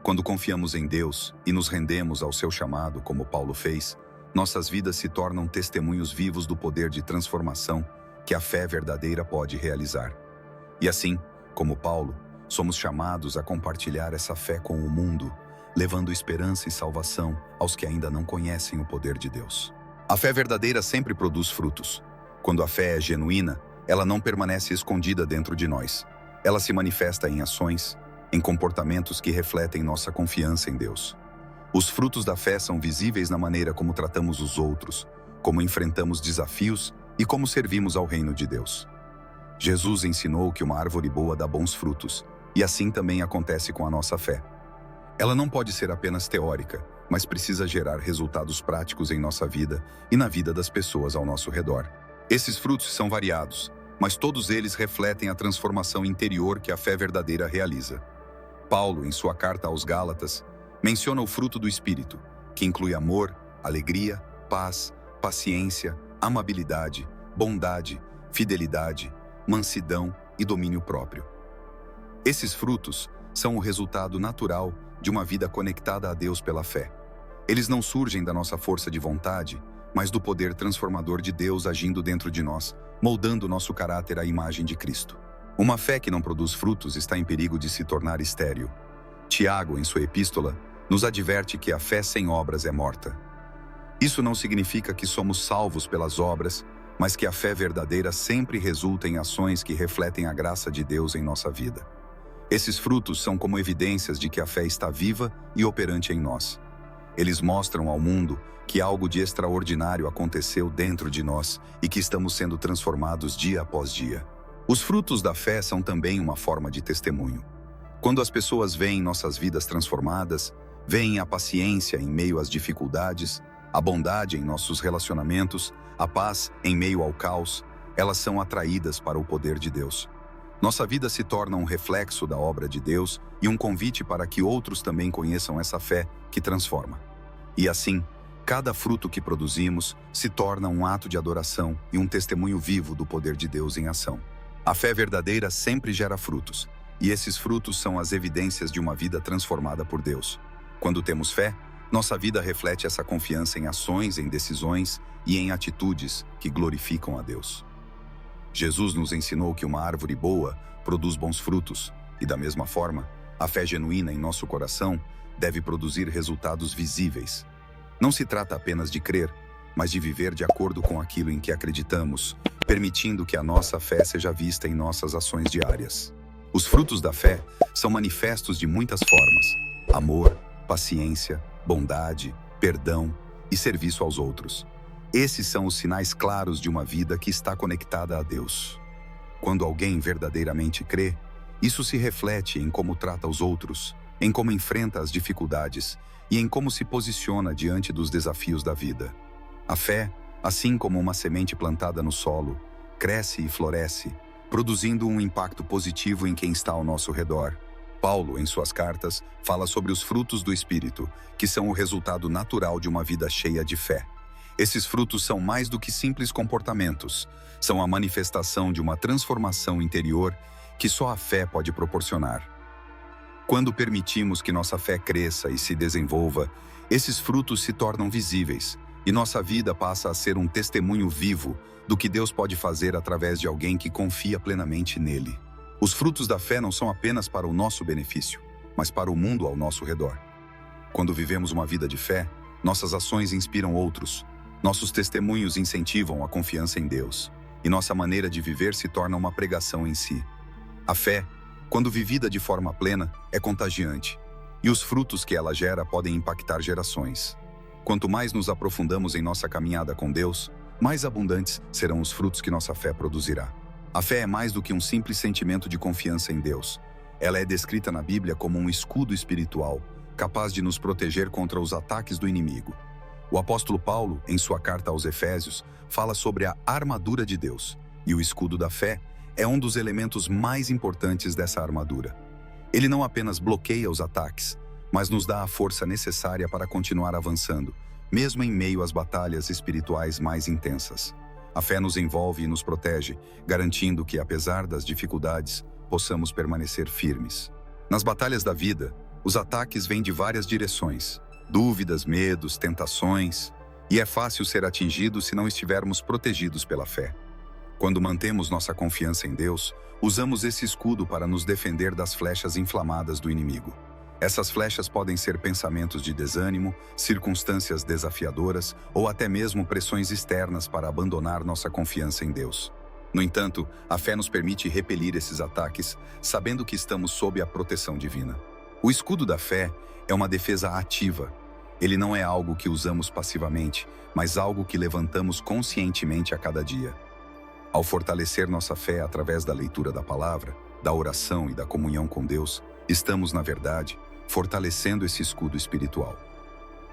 Quando confiamos em Deus e nos rendemos ao seu chamado, como Paulo fez, nossas vidas se tornam testemunhos vivos do poder de transformação que a fé verdadeira pode realizar. E assim, como Paulo, somos chamados a compartilhar essa fé com o mundo, levando esperança e salvação aos que ainda não conhecem o poder de Deus. A fé verdadeira sempre produz frutos. Quando a fé é genuína, ela não permanece escondida dentro de nós. Ela se manifesta em ações, em comportamentos que refletem nossa confiança em Deus. Os frutos da fé são visíveis na maneira como tratamos os outros, como enfrentamos desafios e como servimos ao reino de Deus. Jesus ensinou que uma árvore boa dá bons frutos, e assim também acontece com a nossa fé. Ela não pode ser apenas teórica, mas precisa gerar resultados práticos em nossa vida e na vida das pessoas ao nosso redor. Esses frutos são variados, mas todos eles refletem a transformação interior que a fé verdadeira realiza. Paulo, em sua carta aos Gálatas, menciona o fruto do Espírito, que inclui amor, alegria, paz, paciência, amabilidade, bondade, fidelidade, mansidão e domínio próprio. Esses frutos são o resultado natural de uma vida conectada a Deus pela fé. Eles não surgem da nossa força de vontade, mas do poder transformador de Deus agindo dentro de nós, moldando nosso caráter à imagem de Cristo. Uma fé que não produz frutos está em perigo de se tornar estéril. Tiago, em sua epístola, nos adverte que a fé sem obras é morta. Isso não significa que somos salvos pelas obras, mas que a fé verdadeira sempre resulta em ações que refletem a graça de Deus em nossa vida. Esses frutos são como evidências de que a fé está viva e operante em nós. Eles mostram ao mundo que algo de extraordinário aconteceu dentro de nós e que estamos sendo transformados dia após dia. Os frutos da fé são também uma forma de testemunho. Quando as pessoas veem nossas vidas transformadas, veem a paciência em meio às dificuldades, a bondade em nossos relacionamentos, a paz em meio ao caos, elas são atraídas para o poder de Deus. Nossa vida se torna um reflexo da obra de Deus e um convite para que outros também conheçam essa fé que transforma. E assim, cada fruto que produzimos se torna um ato de adoração e um testemunho vivo do poder de Deus em ação. A fé verdadeira sempre gera frutos, e esses frutos são as evidências de uma vida transformada por Deus. Quando temos fé, nossa vida reflete essa confiança em ações, em decisões e em atitudes que glorificam a Deus. Jesus nos ensinou que uma árvore boa produz bons frutos, e da mesma forma, a fé genuína em nosso coração deve produzir resultados visíveis. Não se trata apenas de crer, mas de viver de acordo com aquilo em que acreditamos, permitindo que a nossa fé seja vista em nossas ações diárias. Os frutos da fé são manifestos de muitas formas: amor, paciência, bondade, perdão e serviço aos outros. Esses são os sinais claros de uma vida que está conectada a Deus. Quando alguém verdadeiramente crê, Isso se reflete em como trata os outros, em como enfrenta as dificuldades e em como se posiciona diante dos desafios da vida. A fé, assim como uma semente plantada no solo, cresce e floresce, produzindo um impacto positivo em quem está ao nosso redor. Paulo, em suas cartas, fala sobre os frutos do Espírito, que são o resultado natural de uma vida cheia de fé. Esses frutos são mais do que simples comportamentos, são a manifestação de uma transformação interior que só a fé pode proporcionar. Quando permitimos que nossa fé cresça e se desenvolva, esses frutos se tornam visíveis e nossa vida passa a ser um testemunho vivo do que Deus pode fazer através de alguém que confia plenamente nele. Os frutos da fé não são apenas para o nosso benefício, mas para o mundo ao nosso redor. Quando vivemos uma vida de fé, nossas ações inspiram outros, nossos testemunhos incentivam a confiança em Deus, e nossa maneira de viver se torna uma pregação em si. A fé, quando vivida de forma plena, é contagiante, e os frutos que ela gera podem impactar gerações. Quanto mais nos aprofundamos em nossa caminhada com Deus, mais abundantes serão os frutos que nossa fé produzirá. A fé é mais do que um simples sentimento de confiança em Deus. Ela é descrita na Bíblia como um escudo espiritual, capaz de nos proteger contra os ataques do inimigo. O apóstolo Paulo, em sua carta aos Efésios, fala sobre a armadura de Deus, e o escudo da fé é um dos elementos mais importantes dessa armadura. Ele não apenas bloqueia os ataques, mas nos dá a força necessária para continuar avançando, mesmo em meio às batalhas espirituais mais intensas. A fé nos envolve e nos protege, garantindo que, apesar das dificuldades, possamos permanecer firmes. Nas batalhas da vida, os ataques vêm de várias direções: dúvidas, medos, tentações, e é fácil ser atingido se não estivermos protegidos pela fé. Quando mantemos nossa confiança em Deus, usamos esse escudo para nos defender das flechas inflamadas do inimigo. Essas flechas podem ser pensamentos de desânimo, circunstâncias desafiadoras ou até mesmo pressões externas para abandonar nossa confiança em Deus. No entanto, a fé nos permite repelir esses ataques, sabendo que estamos sob a proteção divina. O escudo da fé é uma defesa ativa. Ele não é algo que usamos passivamente, mas algo que levantamos conscientemente a cada dia. Ao fortalecer nossa fé através da leitura da palavra, da oração e da comunhão com Deus, estamos, na verdade, fortalecendo esse escudo espiritual.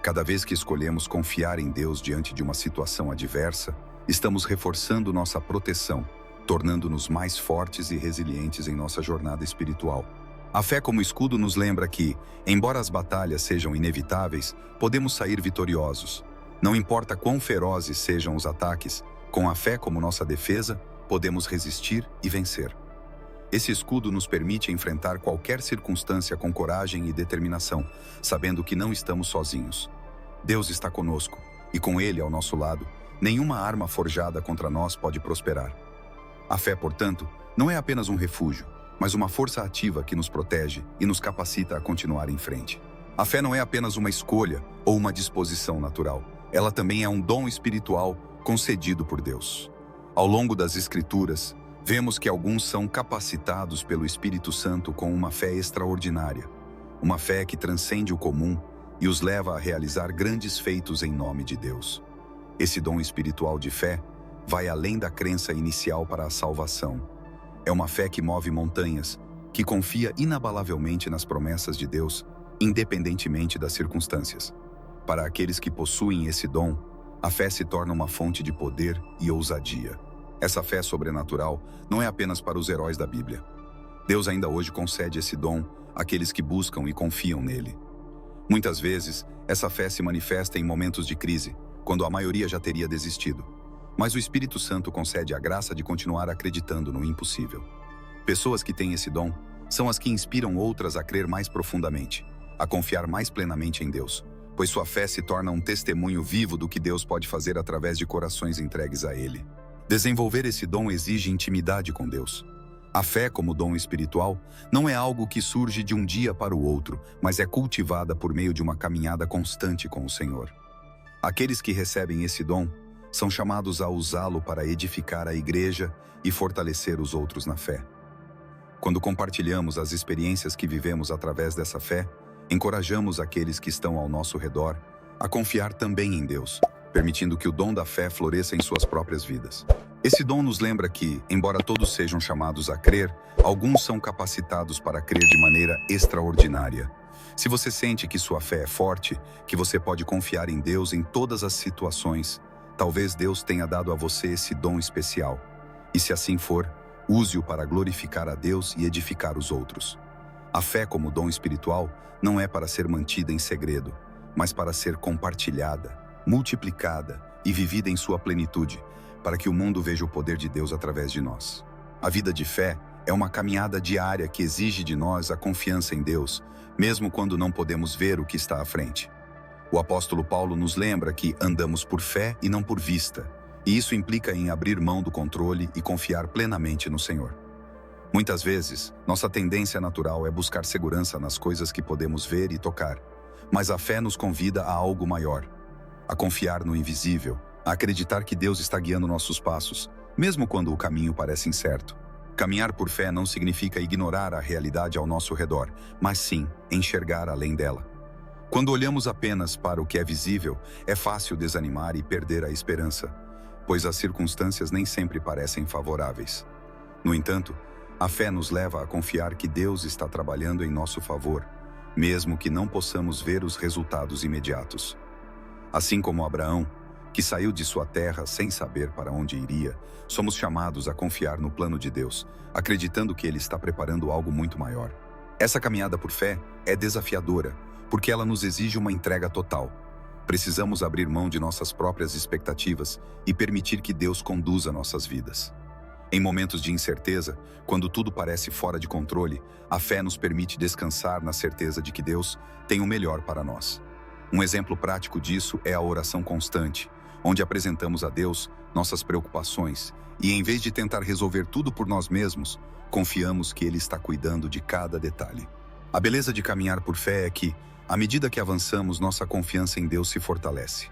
Cada vez que escolhemos confiar em Deus diante de uma situação adversa, estamos reforçando nossa proteção, tornando-nos mais fortes e resilientes em nossa jornada espiritual. A fé como escudo nos lembra que, embora as batalhas sejam inevitáveis, podemos sair vitoriosos. Não importa quão ferozes sejam os ataques, com a fé como nossa defesa, podemos resistir e vencer. Esse escudo nos permite enfrentar qualquer circunstância com coragem e determinação, sabendo que não estamos sozinhos. Deus está conosco, e com Ele ao nosso lado, nenhuma arma forjada contra nós pode prosperar. A fé, portanto, não é apenas um refúgio, mas uma força ativa que nos protege e nos capacita a continuar em frente. A fé não é apenas uma escolha ou uma disposição natural. Ela também é um dom espiritual concedido por Deus. Ao longo das Escrituras, vemos que alguns são capacitados pelo Espírito Santo com uma fé extraordinária, uma fé que transcende o comum e os leva a realizar grandes feitos em nome de Deus. Esse dom espiritual de fé vai além da crença inicial para a salvação. É uma fé que move montanhas, que confia inabalavelmente nas promessas de Deus, independentemente das circunstâncias. Para aqueles que possuem esse dom, a fé se torna uma fonte de poder e ousadia. Essa fé sobrenatural não é apenas para os heróis da Bíblia. Deus ainda hoje concede esse dom àqueles que buscam e confiam nele. Muitas vezes, essa fé se manifesta em momentos de crise, quando a maioria já teria desistido. Mas o Espírito Santo concede a graça de continuar acreditando no impossível. Pessoas que têm esse dom são as que inspiram outras a crer mais profundamente, a confiar mais plenamente em Deus, pois sua fé se torna um testemunho vivo do que Deus pode fazer através de corações entregues a Ele. Desenvolver esse dom exige intimidade com Deus. A fé, como dom espiritual, não é algo que surge de um dia para o outro, mas é cultivada por meio de uma caminhada constante com o Senhor. Aqueles que recebem esse dom são chamados a usá-lo para edificar a igreja e fortalecer os outros na fé. Quando compartilhamos as experiências que vivemos através dessa fé, encorajamos aqueles que estão ao nosso redor a confiar também em Deus, permitindo que o dom da fé floresça em suas próprias vidas. Esse dom nos lembra que, embora todos sejam chamados a crer, alguns são capacitados para crer de maneira extraordinária. Se você sente que sua fé é forte, que você pode confiar em Deus em todas as situações, talvez Deus tenha dado a você esse dom especial. E se assim for, use-o para glorificar a Deus e edificar os outros. A fé como dom espiritual não é para ser mantida em segredo, mas para ser compartilhada, multiplicada e vivida em sua plenitude, para que o mundo veja o poder de Deus através de nós. A vida de fé é uma caminhada diária que exige de nós a confiança em Deus, mesmo quando não podemos ver o que está à frente. O apóstolo Paulo nos lembra que andamos por fé e não por vista, e isso implica em abrir mão do controle e confiar plenamente no Senhor. Muitas vezes, nossa tendência natural é buscar segurança nas coisas que podemos ver e tocar, mas a fé nos convida a algo maior, a confiar no invisível, a acreditar que Deus está guiando nossos passos, mesmo quando o caminho parece incerto. Caminhar por fé não significa ignorar a realidade ao nosso redor, mas sim enxergar além dela. Quando olhamos apenas para o que é visível, é fácil desanimar e perder a esperança, pois as circunstâncias nem sempre parecem favoráveis. No entanto, a fé nos leva a confiar que Deus está trabalhando em nosso favor, mesmo que não possamos ver os resultados imediatos. Assim como Abraão, que saiu de sua terra sem saber para onde iria, somos chamados a confiar no plano de Deus, acreditando que Ele está preparando algo muito maior. Essa caminhada por fé é desafiadora, porque ela nos exige uma entrega total. Precisamos abrir mão de nossas próprias expectativas e permitir que Deus conduza nossas vidas. Em momentos de incerteza, quando tudo parece fora de controle, a fé nos permite descansar na certeza de que Deus tem o melhor para nós. Um exemplo prático disso é a oração constante, onde apresentamos a Deus nossas preocupações e, em vez de tentar resolver tudo por nós mesmos, confiamos que Ele está cuidando de cada detalhe. A beleza de caminhar por fé é que, à medida que avançamos, nossa confiança em Deus se fortalece.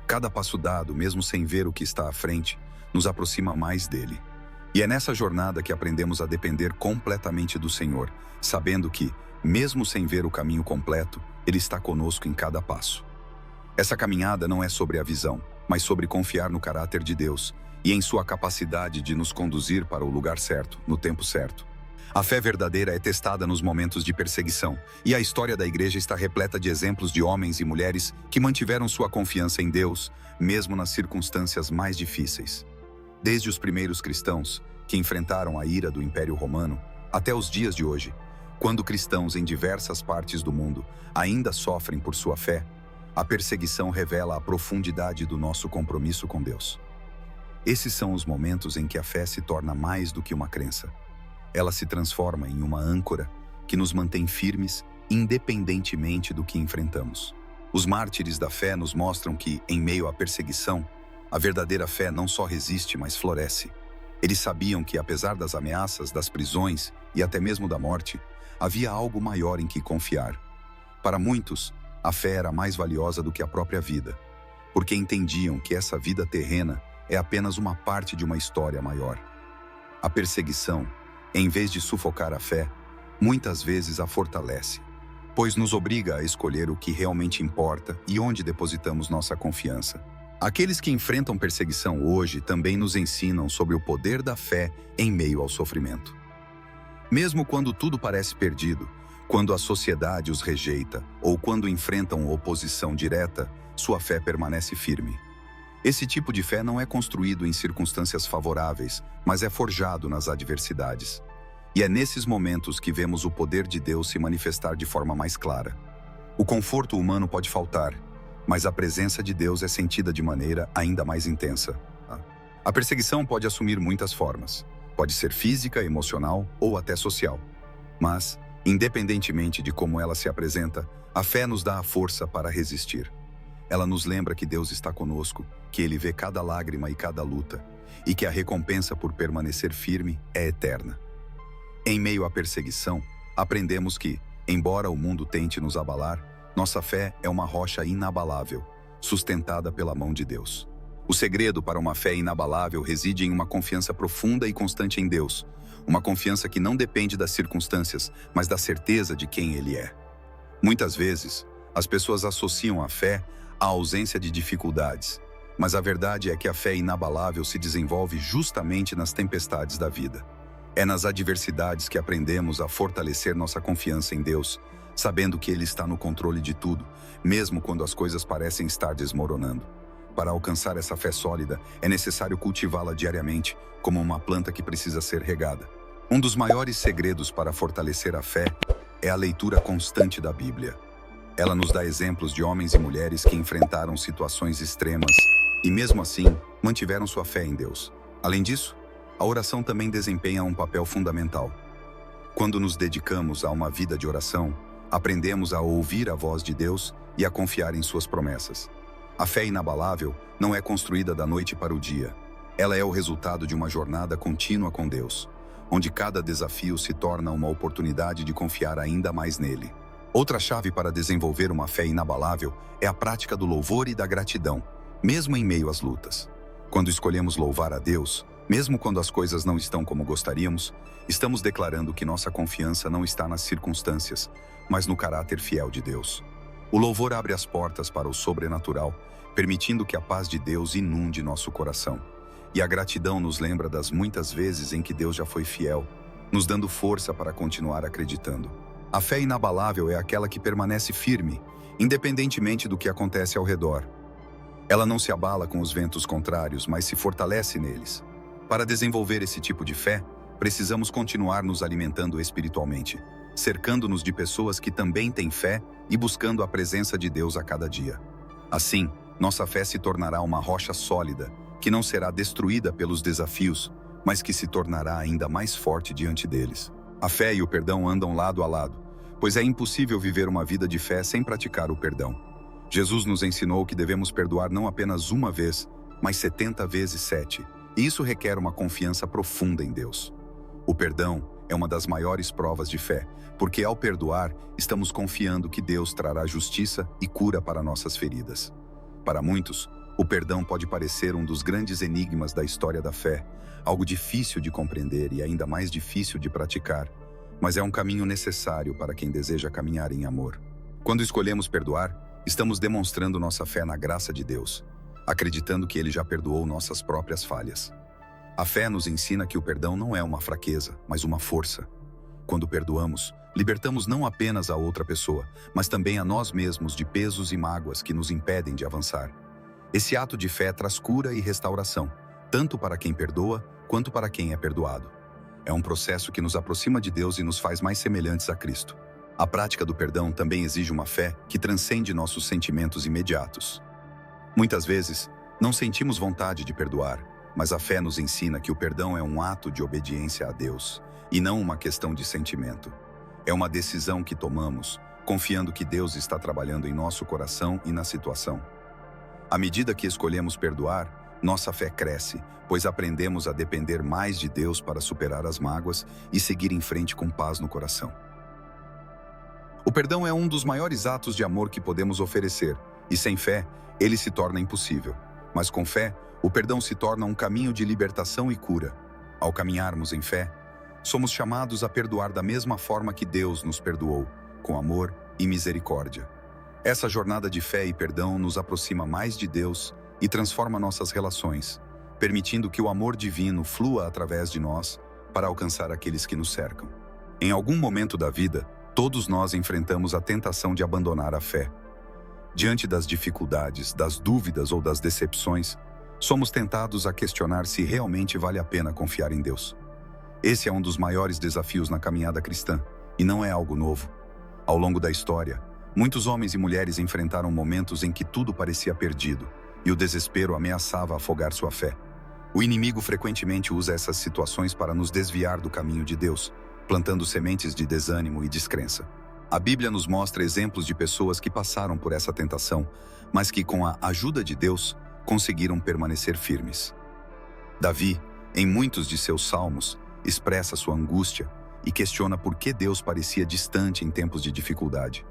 Cada passo dado, mesmo sem ver o que está à frente, nos aproxima mais dele. E é nessa jornada que aprendemos a depender completamente do Senhor, sabendo que, mesmo sem ver o caminho completo, Ele está conosco em cada passo. Essa caminhada não é sobre a visão, mas sobre confiar no caráter de Deus e em sua capacidade de nos conduzir para o lugar certo, no tempo certo. A fé verdadeira é testada nos momentos de perseguição, e a história da igreja está repleta de exemplos de homens e mulheres que mantiveram sua confiança em Deus, mesmo nas circunstâncias mais difíceis. Desde os primeiros cristãos, que enfrentaram a ira do Império Romano, até os dias de hoje, quando cristãos em diversas partes do mundo ainda sofrem por sua fé, a perseguição revela a profundidade do nosso compromisso com Deus. Esses são os momentos em que a fé se torna mais do que uma crença. Ela se transforma em uma âncora que nos mantém firmes, independentemente do que enfrentamos. Os mártires da fé nos mostram que, em meio à perseguição, a verdadeira fé não só resiste, mas floresce. Eles sabiam que, apesar das ameaças, das prisões e até mesmo da morte, havia algo maior em que confiar. Para muitos, a fé era mais valiosa do que a própria vida, porque entendiam que essa vida terrena é apenas uma parte de uma história maior. A perseguição, em vez de sufocar a fé, muitas vezes a fortalece, pois nos obriga a escolher o que realmente importa e onde depositamos nossa confiança. Aqueles que enfrentam perseguição hoje também nos ensinam sobre o poder da fé em meio ao sofrimento. Mesmo quando tudo parece perdido, quando a sociedade os rejeita ou quando enfrentam oposição direta, sua fé permanece firme. Esse tipo de fé não é construído em circunstâncias favoráveis, mas é forjado nas adversidades. E é nesses momentos que vemos o poder de Deus se manifestar de forma mais clara. O conforto humano pode faltar, mas a presença de Deus é sentida de maneira ainda mais intensa. A perseguição pode assumir muitas formas. Pode ser física, emocional ou até social. Mas, independentemente de como ela se apresenta, a fé nos dá a força para resistir. Ela nos lembra que Deus está conosco, que Ele vê cada lágrima e cada luta, e que a recompensa por permanecer firme é eterna. Em meio à perseguição, aprendemos que, embora o mundo tente nos abalar, nossa fé é uma rocha inabalável, sustentada pela mão de Deus. O segredo para uma fé inabalável reside em uma confiança profunda e constante em Deus, uma confiança que não depende das circunstâncias, mas da certeza de quem Ele é. Muitas vezes, as pessoas associam a fé à ausência de dificuldades, Mas a verdade é que a fé inabalável se desenvolve justamente nas tempestades da vida. É nas adversidades que aprendemos a fortalecer nossa confiança em Deus, sabendo que Ele está no controle de tudo, mesmo quando as coisas parecem estar desmoronando. Para alcançar essa fé sólida, é necessário cultivá-la diariamente, como uma planta que precisa ser regada. Um dos maiores segredos para fortalecer a fé é a leitura constante da Bíblia. Ela nos dá exemplos de homens e mulheres que enfrentaram situações extremas e, mesmo assim, mantiveram sua fé em Deus. Além disso, a oração também desempenha um papel fundamental. Quando nos dedicamos a uma vida de oração, aprendemos a ouvir a voz de Deus e a confiar em suas promessas. A fé inabalável não é construída da noite para o dia. Ela é o resultado de uma jornada contínua com Deus, onde cada desafio se torna uma oportunidade de confiar ainda mais nele. Outra chave para desenvolver uma fé inabalável é a prática do louvor e da gratidão, mesmo em meio às lutas. Quando escolhemos louvar a Deus, mesmo quando as coisas não estão como gostaríamos, estamos declarando que nossa confiança não está nas circunstâncias, mas no caráter fiel de Deus. O louvor abre as portas para o sobrenatural, permitindo que a paz de Deus inunde nosso coração. E a gratidão nos lembra das muitas vezes em que Deus já foi fiel, nos dando força para continuar acreditando. A fé inabalável é aquela que permanece firme, independentemente do que acontece ao redor. Ela não se abala com os ventos contrários, mas se fortalece neles. Para desenvolver esse tipo de fé, precisamos continuar nos alimentando espiritualmente, cercando-nos de pessoas que também têm fé e buscando a presença de Deus a cada dia. Assim, nossa fé se tornará uma rocha sólida, que não será destruída pelos desafios, mas que se tornará ainda mais forte diante deles. A fé e o perdão andam lado a lado, pois é impossível viver uma vida de fé sem praticar o perdão. Jesus nos ensinou que devemos perdoar não apenas uma vez, mas 70 vezes 7, e isso requer uma confiança profunda em Deus. O perdão é uma das maiores provas de fé, porque ao perdoar, estamos confiando que Deus trará justiça e cura para nossas feridas. Para muitos, o perdão pode parecer um dos grandes enigmas da história da fé, algo difícil de compreender e ainda mais difícil de praticar, mas é um caminho necessário para quem deseja caminhar em amor. Quando escolhemos perdoar, estamos demonstrando nossa fé na graça de Deus, acreditando que Ele já perdoou nossas próprias falhas. A fé nos ensina que o perdão não é uma fraqueza, mas uma força. Quando perdoamos, libertamos não apenas a outra pessoa, mas também a nós mesmos de pesos e mágoas que nos impedem de avançar. Esse ato de fé traz cura e restauração, tanto para quem perdoa, quanto para quem é perdoado. É um processo que nos aproxima de Deus e nos faz mais semelhantes a Cristo. A prática do perdão também exige uma fé que transcende nossos sentimentos imediatos. Muitas vezes, não sentimos vontade de perdoar, mas a fé nos ensina que o perdão é um ato de obediência a Deus, e não uma questão de sentimento. É uma decisão que tomamos, confiando que Deus está trabalhando em nosso coração e na situação. À medida que escolhemos perdoar, nossa fé cresce, pois aprendemos a depender mais de Deus para superar as mágoas e seguir em frente com paz no coração. O perdão é um dos maiores atos de amor que podemos oferecer, e sem fé, ele se torna impossível. Mas com fé, o perdão se torna um caminho de libertação e cura. Ao caminharmos em fé, somos chamados a perdoar da mesma forma que Deus nos perdoou, com amor e misericórdia. Essa jornada de fé e perdão nos aproxima mais de Deus e transforma nossas relações, permitindo que o amor divino flua através de nós para alcançar aqueles que nos cercam. Em algum momento da vida, todos nós enfrentamos a tentação de abandonar a fé. Diante das dificuldades, das dúvidas ou das decepções, somos tentados a questionar se realmente vale a pena confiar em Deus. Esse é um dos maiores desafios na caminhada cristã, e não é algo novo. Ao longo da história, muitos homens e mulheres enfrentaram momentos em que tudo parecia perdido, e o desespero ameaçava afogar sua fé. O inimigo frequentemente usa essas situações para nos desviar do caminho de Deus, plantando sementes de desânimo e descrença. A Bíblia nos mostra exemplos de pessoas que passaram por essa tentação, mas que, com a ajuda de Deus, conseguiram permanecer firmes. Davi, em muitos de seus salmos, expressa sua angústia e questiona por que Deus parecia distante em tempos de dificuldade.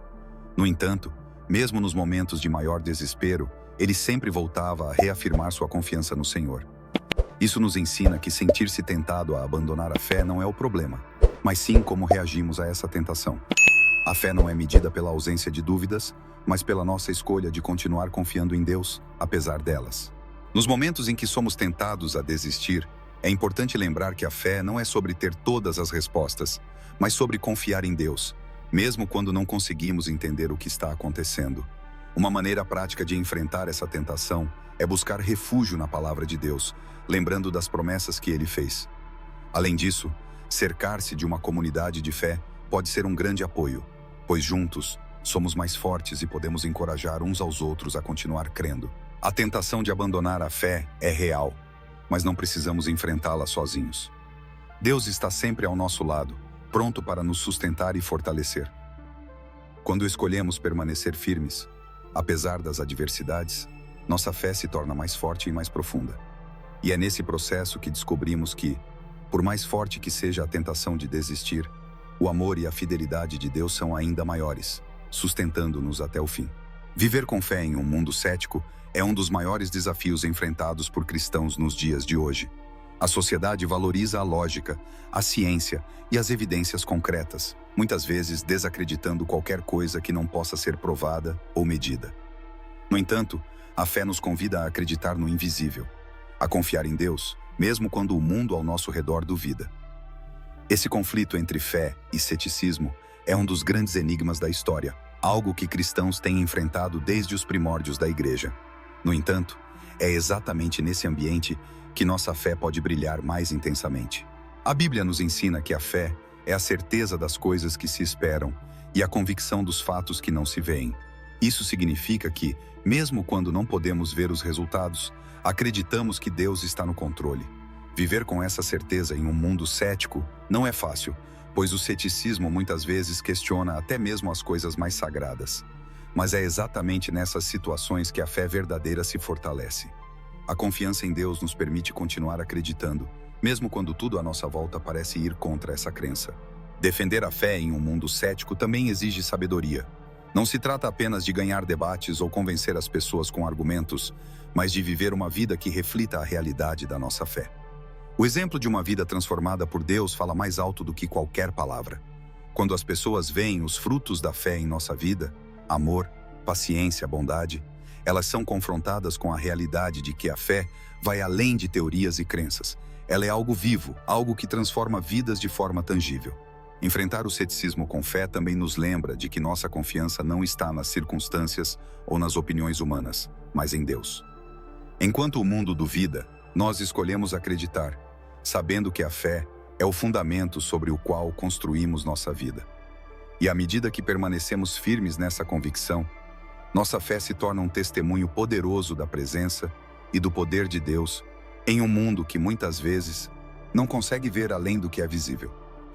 No entanto, mesmo nos momentos de maior desespero, ele sempre voltava a reafirmar sua confiança no Senhor. Isso nos ensina que sentir-se tentado a abandonar a fé não é o problema, mas sim como reagimos a essa tentação. A fé não é medida pela ausência de dúvidas, mas pela nossa escolha de continuar confiando em Deus, apesar delas. Nos momentos em que somos tentados a desistir, é importante lembrar que a fé não é sobre ter todas as respostas, mas sobre confiar em Deus, mesmo quando não conseguimos entender o que está acontecendo. Uma maneira prática de enfrentar essa tentação é buscar refúgio na palavra de Deus, lembrando das promessas que Ele fez. Além disso, cercar-se de uma comunidade de fé pode ser um grande apoio, pois juntos somos mais fortes e podemos encorajar uns aos outros a continuar crendo. A tentação de abandonar a fé é real, mas não precisamos enfrentá-la sozinhos. Deus está sempre ao nosso lado, pronto para nos sustentar e fortalecer. Quando escolhemos permanecer firmes, apesar das adversidades, nossa fé se torna mais forte e mais profunda. E é nesse processo que descobrimos que, por mais forte que seja a tentação de desistir, o amor e a fidelidade de Deus são ainda maiores, sustentando-nos até o fim. Viver com fé em um mundo cético é um dos maiores desafios enfrentados por cristãos nos dias de hoje. A sociedade valoriza a lógica, a ciência e as evidências concretas, muitas vezes desacreditando qualquer coisa que não possa ser provada ou medida. No entanto, a fé nos convida a acreditar no invisível, a confiar em Deus, mesmo quando o mundo ao nosso redor duvida. Esse conflito entre fé e ceticismo é um dos grandes enigmas da história, algo que cristãos têm enfrentado desde os primórdios da Igreja. No entanto, é exatamente nesse ambiente que nossa fé pode brilhar mais intensamente. A Bíblia nos ensina que a fé é a certeza das coisas que se esperam e a convicção dos fatos que não se veem. Isso significa que, mesmo quando não podemos ver os resultados, acreditamos que Deus está no controle. Viver com essa certeza em um mundo cético não é fácil, pois o ceticismo muitas vezes questiona até mesmo as coisas mais sagradas. Mas é exatamente nessas situações que a fé verdadeira se fortalece. A confiança em Deus nos permite continuar acreditando, mesmo quando tudo à nossa volta parece ir contra essa crença. Defender a fé em um mundo cético também exige sabedoria. Não se trata apenas de ganhar debates ou convencer as pessoas com argumentos, mas de viver uma vida que reflita a realidade da nossa fé. O exemplo de uma vida transformada por Deus fala mais alto do que qualquer palavra. Quando as pessoas veem os frutos da fé em nossa vida, amor, paciência, bondade, elas são confrontadas com a realidade de que a fé vai além de teorias e crenças. Ela é algo vivo, algo que transforma vidas de forma tangível. Enfrentar o ceticismo com fé também nos lembra de que nossa confiança não está nas circunstâncias ou nas opiniões humanas, mas em Deus. Enquanto o mundo duvida, nós escolhemos acreditar, sabendo que a fé é o fundamento sobre o qual construímos nossa vida. E à medida que permanecemos firmes nessa convicção, nossa fé se torna um testemunho poderoso da presença e do poder de Deus em um mundo que muitas vezes não consegue ver além do que é visível.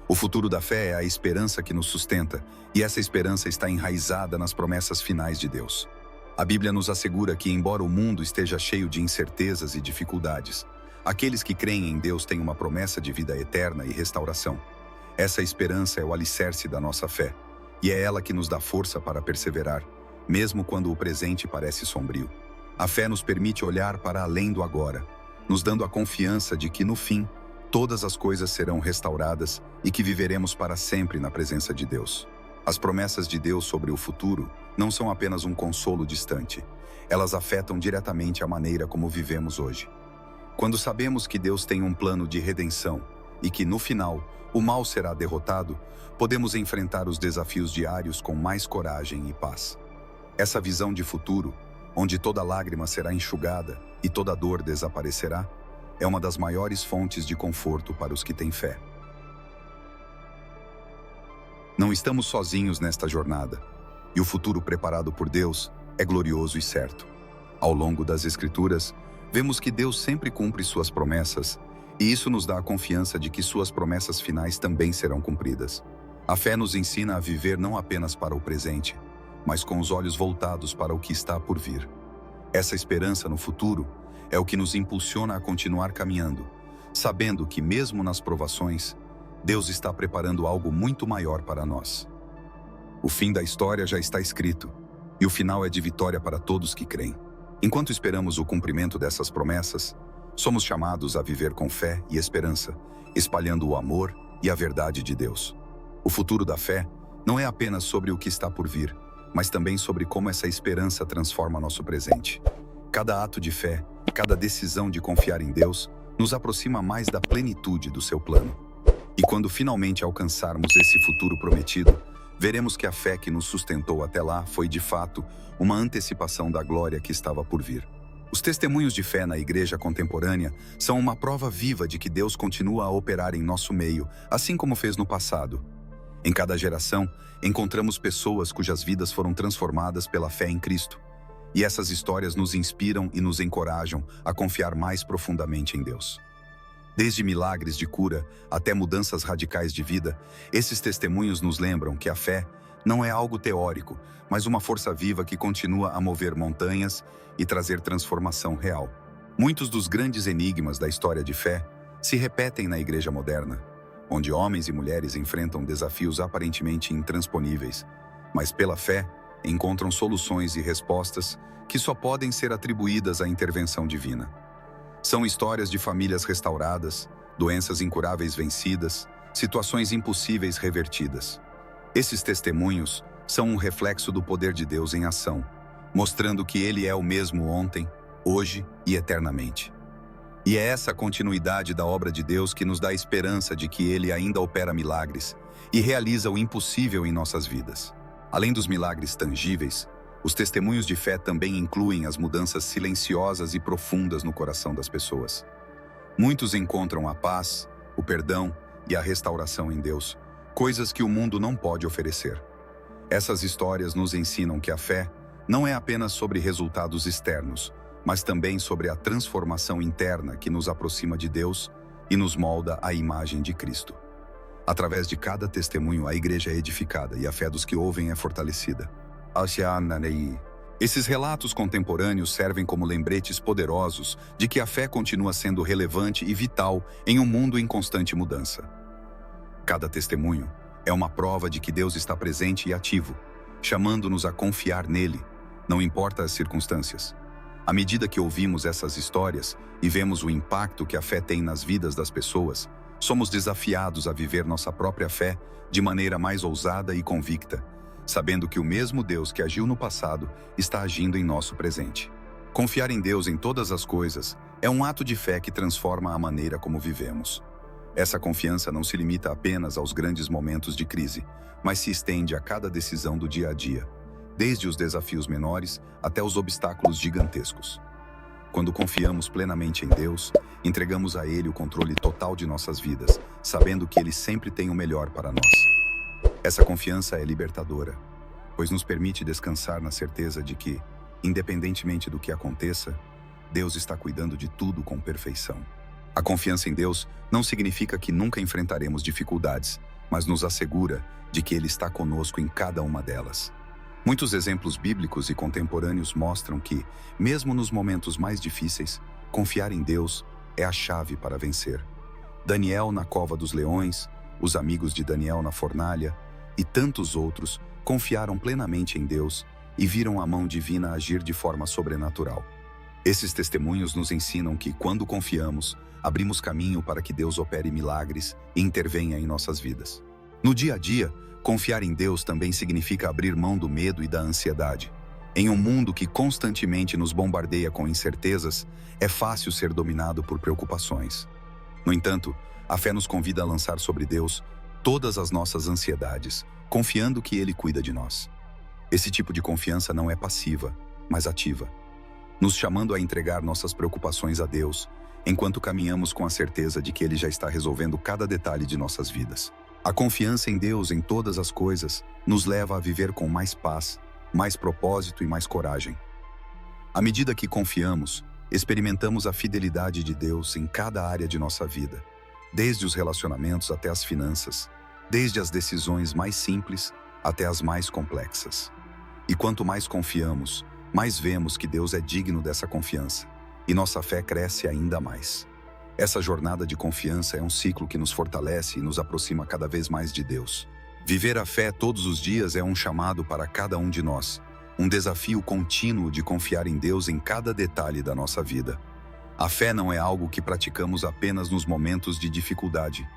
O futuro da fé é a esperança que nos sustenta, e essa esperança está enraizada nas promessas finais de Deus. A Bíblia nos assegura que, embora o mundo esteja cheio de incertezas e dificuldades, aqueles que creem em Deus têm uma promessa de vida eterna e restauração. Essa esperança é o alicerce da nossa fé, e é ela que nos dá força para perseverar, mesmo quando o presente parece sombrio. A fé nos permite olhar para além do agora, nos dando a confiança de que, no fim, todas as coisas serão restauradas e que viveremos para sempre na presença de Deus. As promessas de Deus sobre o futuro não são apenas um consolo distante. Elas afetam diretamente a maneira como vivemos hoje. Quando sabemos que Deus tem um plano de redenção e que, no final, o mal será derrotado, podemos enfrentar os desafios diários com mais coragem e paz. Essa visão de futuro, onde toda lágrima será enxugada e toda dor desaparecerá, é uma das maiores fontes de conforto para os que têm fé. Não estamos sozinhos nesta jornada, e o futuro preparado por Deus é glorioso e certo. Ao longo das Escrituras, vemos que Deus sempre cumpre suas promessas, e isso nos dá a confiança de que suas promessas finais também serão cumpridas. A fé nos ensina a viver não apenas para o presente, mas com os olhos voltados para o que está por vir. Essa esperança no futuro é o que nos impulsiona a continuar caminhando, sabendo que mesmo nas provações, Deus está preparando algo muito maior para nós. O fim da história já está escrito, e o final é de vitória para todos que creem. Enquanto esperamos o cumprimento dessas promessas, somos chamados a viver com fé e esperança, espalhando o amor e a verdade de Deus. O futuro da fé não é apenas sobre o que está por vir, mas também sobre como essa esperança transforma nosso presente. Cada ato de fé, cada decisão de confiar em Deus, nos aproxima mais da plenitude do seu plano. E quando finalmente alcançarmos esse futuro prometido, veremos que a fé que nos sustentou até lá foi, de fato, uma antecipação da glória que estava por vir. Os testemunhos de fé na igreja contemporânea são uma prova viva de que Deus continua a operar em nosso meio, assim como fez no passado. Em cada geração, encontramos pessoas cujas vidas foram transformadas pela fé em Cristo. E essas histórias nos inspiram e nos encorajam a confiar mais profundamente em Deus. Desde milagres de cura até mudanças radicais de vida, esses testemunhos nos lembram que a fé não é algo teórico, mas uma força viva que continua a mover montanhas e trazer transformação real. Muitos dos grandes enigmas da história de fé se repetem na igreja moderna, onde homens e mulheres enfrentam desafios aparentemente intransponíveis, mas pela fé encontram soluções e respostas que só podem ser atribuídas à intervenção divina. São histórias de famílias restauradas, doenças incuráveis vencidas, situações impossíveis revertidas. Esses testemunhos são um reflexo do poder de Deus em ação, mostrando que Ele é o mesmo ontem, hoje e eternamente. E é essa continuidade da obra de Deus que nos dá a esperança de que Ele ainda opera milagres e realiza o impossível em nossas vidas. Além dos milagres tangíveis, os testemunhos de fé também incluem as mudanças silenciosas e profundas no coração das pessoas. Muitos encontram a paz, o perdão e a restauração em Deus, coisas que o mundo não pode oferecer. Essas histórias nos ensinam que a fé não é apenas sobre resultados externos, mas também sobre a transformação interna que nos aproxima de Deus e nos molda à imagem de Cristo. Através de cada testemunho, a igreja é edificada e a fé dos que ouvem é fortalecida. Esses relatos contemporâneos servem como lembretes poderosos de que a fé continua sendo relevante e vital em um mundo em constante mudança. Cada testemunho é uma prova de que Deus está presente e ativo, chamando-nos a confiar nele, não importa as circunstâncias. À medida que ouvimos essas histórias e vemos o impacto que a fé tem nas vidas das pessoas, somos desafiados a viver nossa própria fé de maneira mais ousada e convicta, sabendo que o mesmo Deus que agiu no passado está agindo em nosso presente. Confiar em Deus em todas as coisas é um ato de fé que transforma a maneira como vivemos. Essa confiança não se limita apenas aos grandes momentos de crise, mas se estende a cada decisão do dia a dia, desde os desafios menores até os obstáculos gigantescos. Quando confiamos plenamente em Deus, entregamos a Ele o controle total de nossas vidas, sabendo que Ele sempre tem o melhor para nós. Essa confiança é libertadora, pois nos permite descansar na certeza de que, independentemente do que aconteça, Deus está cuidando de tudo com perfeição. A confiança em Deus não significa que nunca enfrentaremos dificuldades, mas nos assegura de que Ele está conosco em cada uma delas. Muitos exemplos bíblicos e contemporâneos mostram que, mesmo nos momentos mais difíceis, confiar em Deus é a chave para vencer. Daniel na cova dos leões, os amigos de Daniel na fornalha e tantos outros confiaram plenamente em Deus e viram a mão divina agir de forma sobrenatural. Esses testemunhos nos ensinam que, quando confiamos, abrimos caminho para que Deus opere milagres e intervenha em nossas vidas. No dia a dia, confiar em Deus também significa abrir mão do medo e da ansiedade. Em um mundo que constantemente nos bombardeia com incertezas, é fácil ser dominado por preocupações. No entanto, a fé nos convida a lançar sobre Deus todas as nossas ansiedades, confiando que Ele cuida de nós. Esse tipo de confiança não é passiva, mas ativa, nos chamando a entregar nossas preocupações a Deus, enquanto caminhamos com a certeza de que Ele já está resolvendo cada detalhe de nossas vidas. A confiança em Deus em todas as coisas nos leva a viver com mais paz, mais propósito e mais coragem. À medida que confiamos, experimentamos a fidelidade de Deus em cada área de nossa vida, desde os relacionamentos até as finanças, desde as decisões mais simples até as mais complexas. E quanto mais confiamos, mais vemos que Deus é digno dessa confiança, e nossa fé cresce ainda mais. Essa jornada de confiança é um ciclo que nos fortalece e nos aproxima cada vez mais de Deus. Viver a fé todos os dias é um chamado para cada um de nós, um desafio contínuo de confiar em Deus em cada detalhe da nossa vida. A fé não é algo que praticamos apenas nos momentos de dificuldade,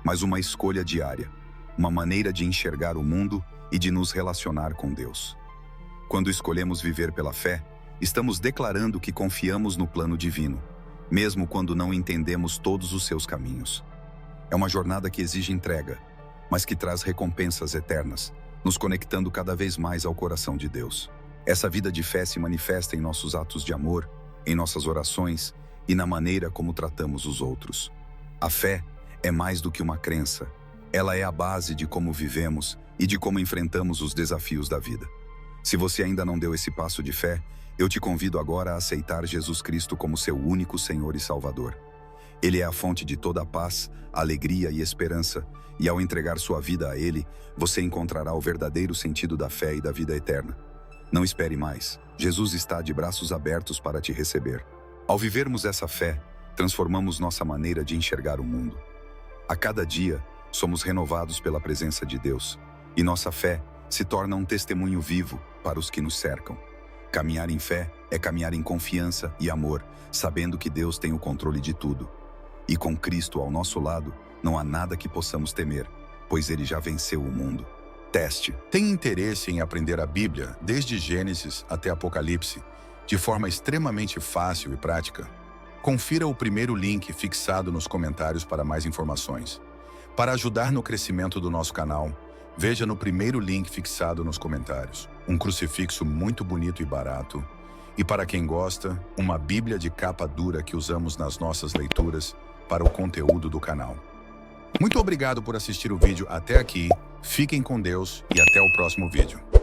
mas uma escolha diária, uma maneira de enxergar o mundo e de nos relacionar com Deus. Quando escolhemos viver pela fé, estamos declarando que confiamos no plano divino, mesmo quando não entendemos todos os seus caminhos. É uma jornada que exige entrega, mas que traz recompensas eternas, nos conectando cada vez mais ao coração de Deus. Essa vida de fé se manifesta em nossos atos de amor, em nossas orações e na maneira como tratamos os outros. A fé é mais do que uma crença. Ela é a base de como vivemos e de como enfrentamos os desafios da vida. Se você ainda não deu esse passo de fé, eu te convido agora a aceitar Jesus Cristo como seu único Senhor e Salvador. Ele é a fonte de toda a paz, alegria e esperança, e ao entregar sua vida a Ele, você encontrará o verdadeiro sentido da fé e da vida eterna. Não espere mais. Jesus está de braços abertos para te receber. Ao vivermos essa fé, transformamos nossa maneira de enxergar o mundo. A cada dia, somos renovados pela presença de Deus, e nossa fé se torna um testemunho vivo para os que nos cercam. Caminhar em fé é caminhar em confiança e amor, sabendo que Deus tem o controle de tudo. E com Cristo ao nosso lado, não há nada que possamos temer, pois Ele já venceu o mundo. Teste. Tem interesse em aprender a Bíblia, desde Gênesis até Apocalipse, de forma extremamente fácil e prática? Confira o primeiro link fixado nos comentários para mais informações. Para ajudar no crescimento do nosso canal, veja no primeiro link fixado nos comentários. Um crucifixo muito bonito e barato. E para quem gosta, uma Bíblia de capa dura que usamos nas nossas leituras para o conteúdo do canal. Muito obrigado por assistir o vídeo até aqui. Fiquem com Deus e até o próximo vídeo.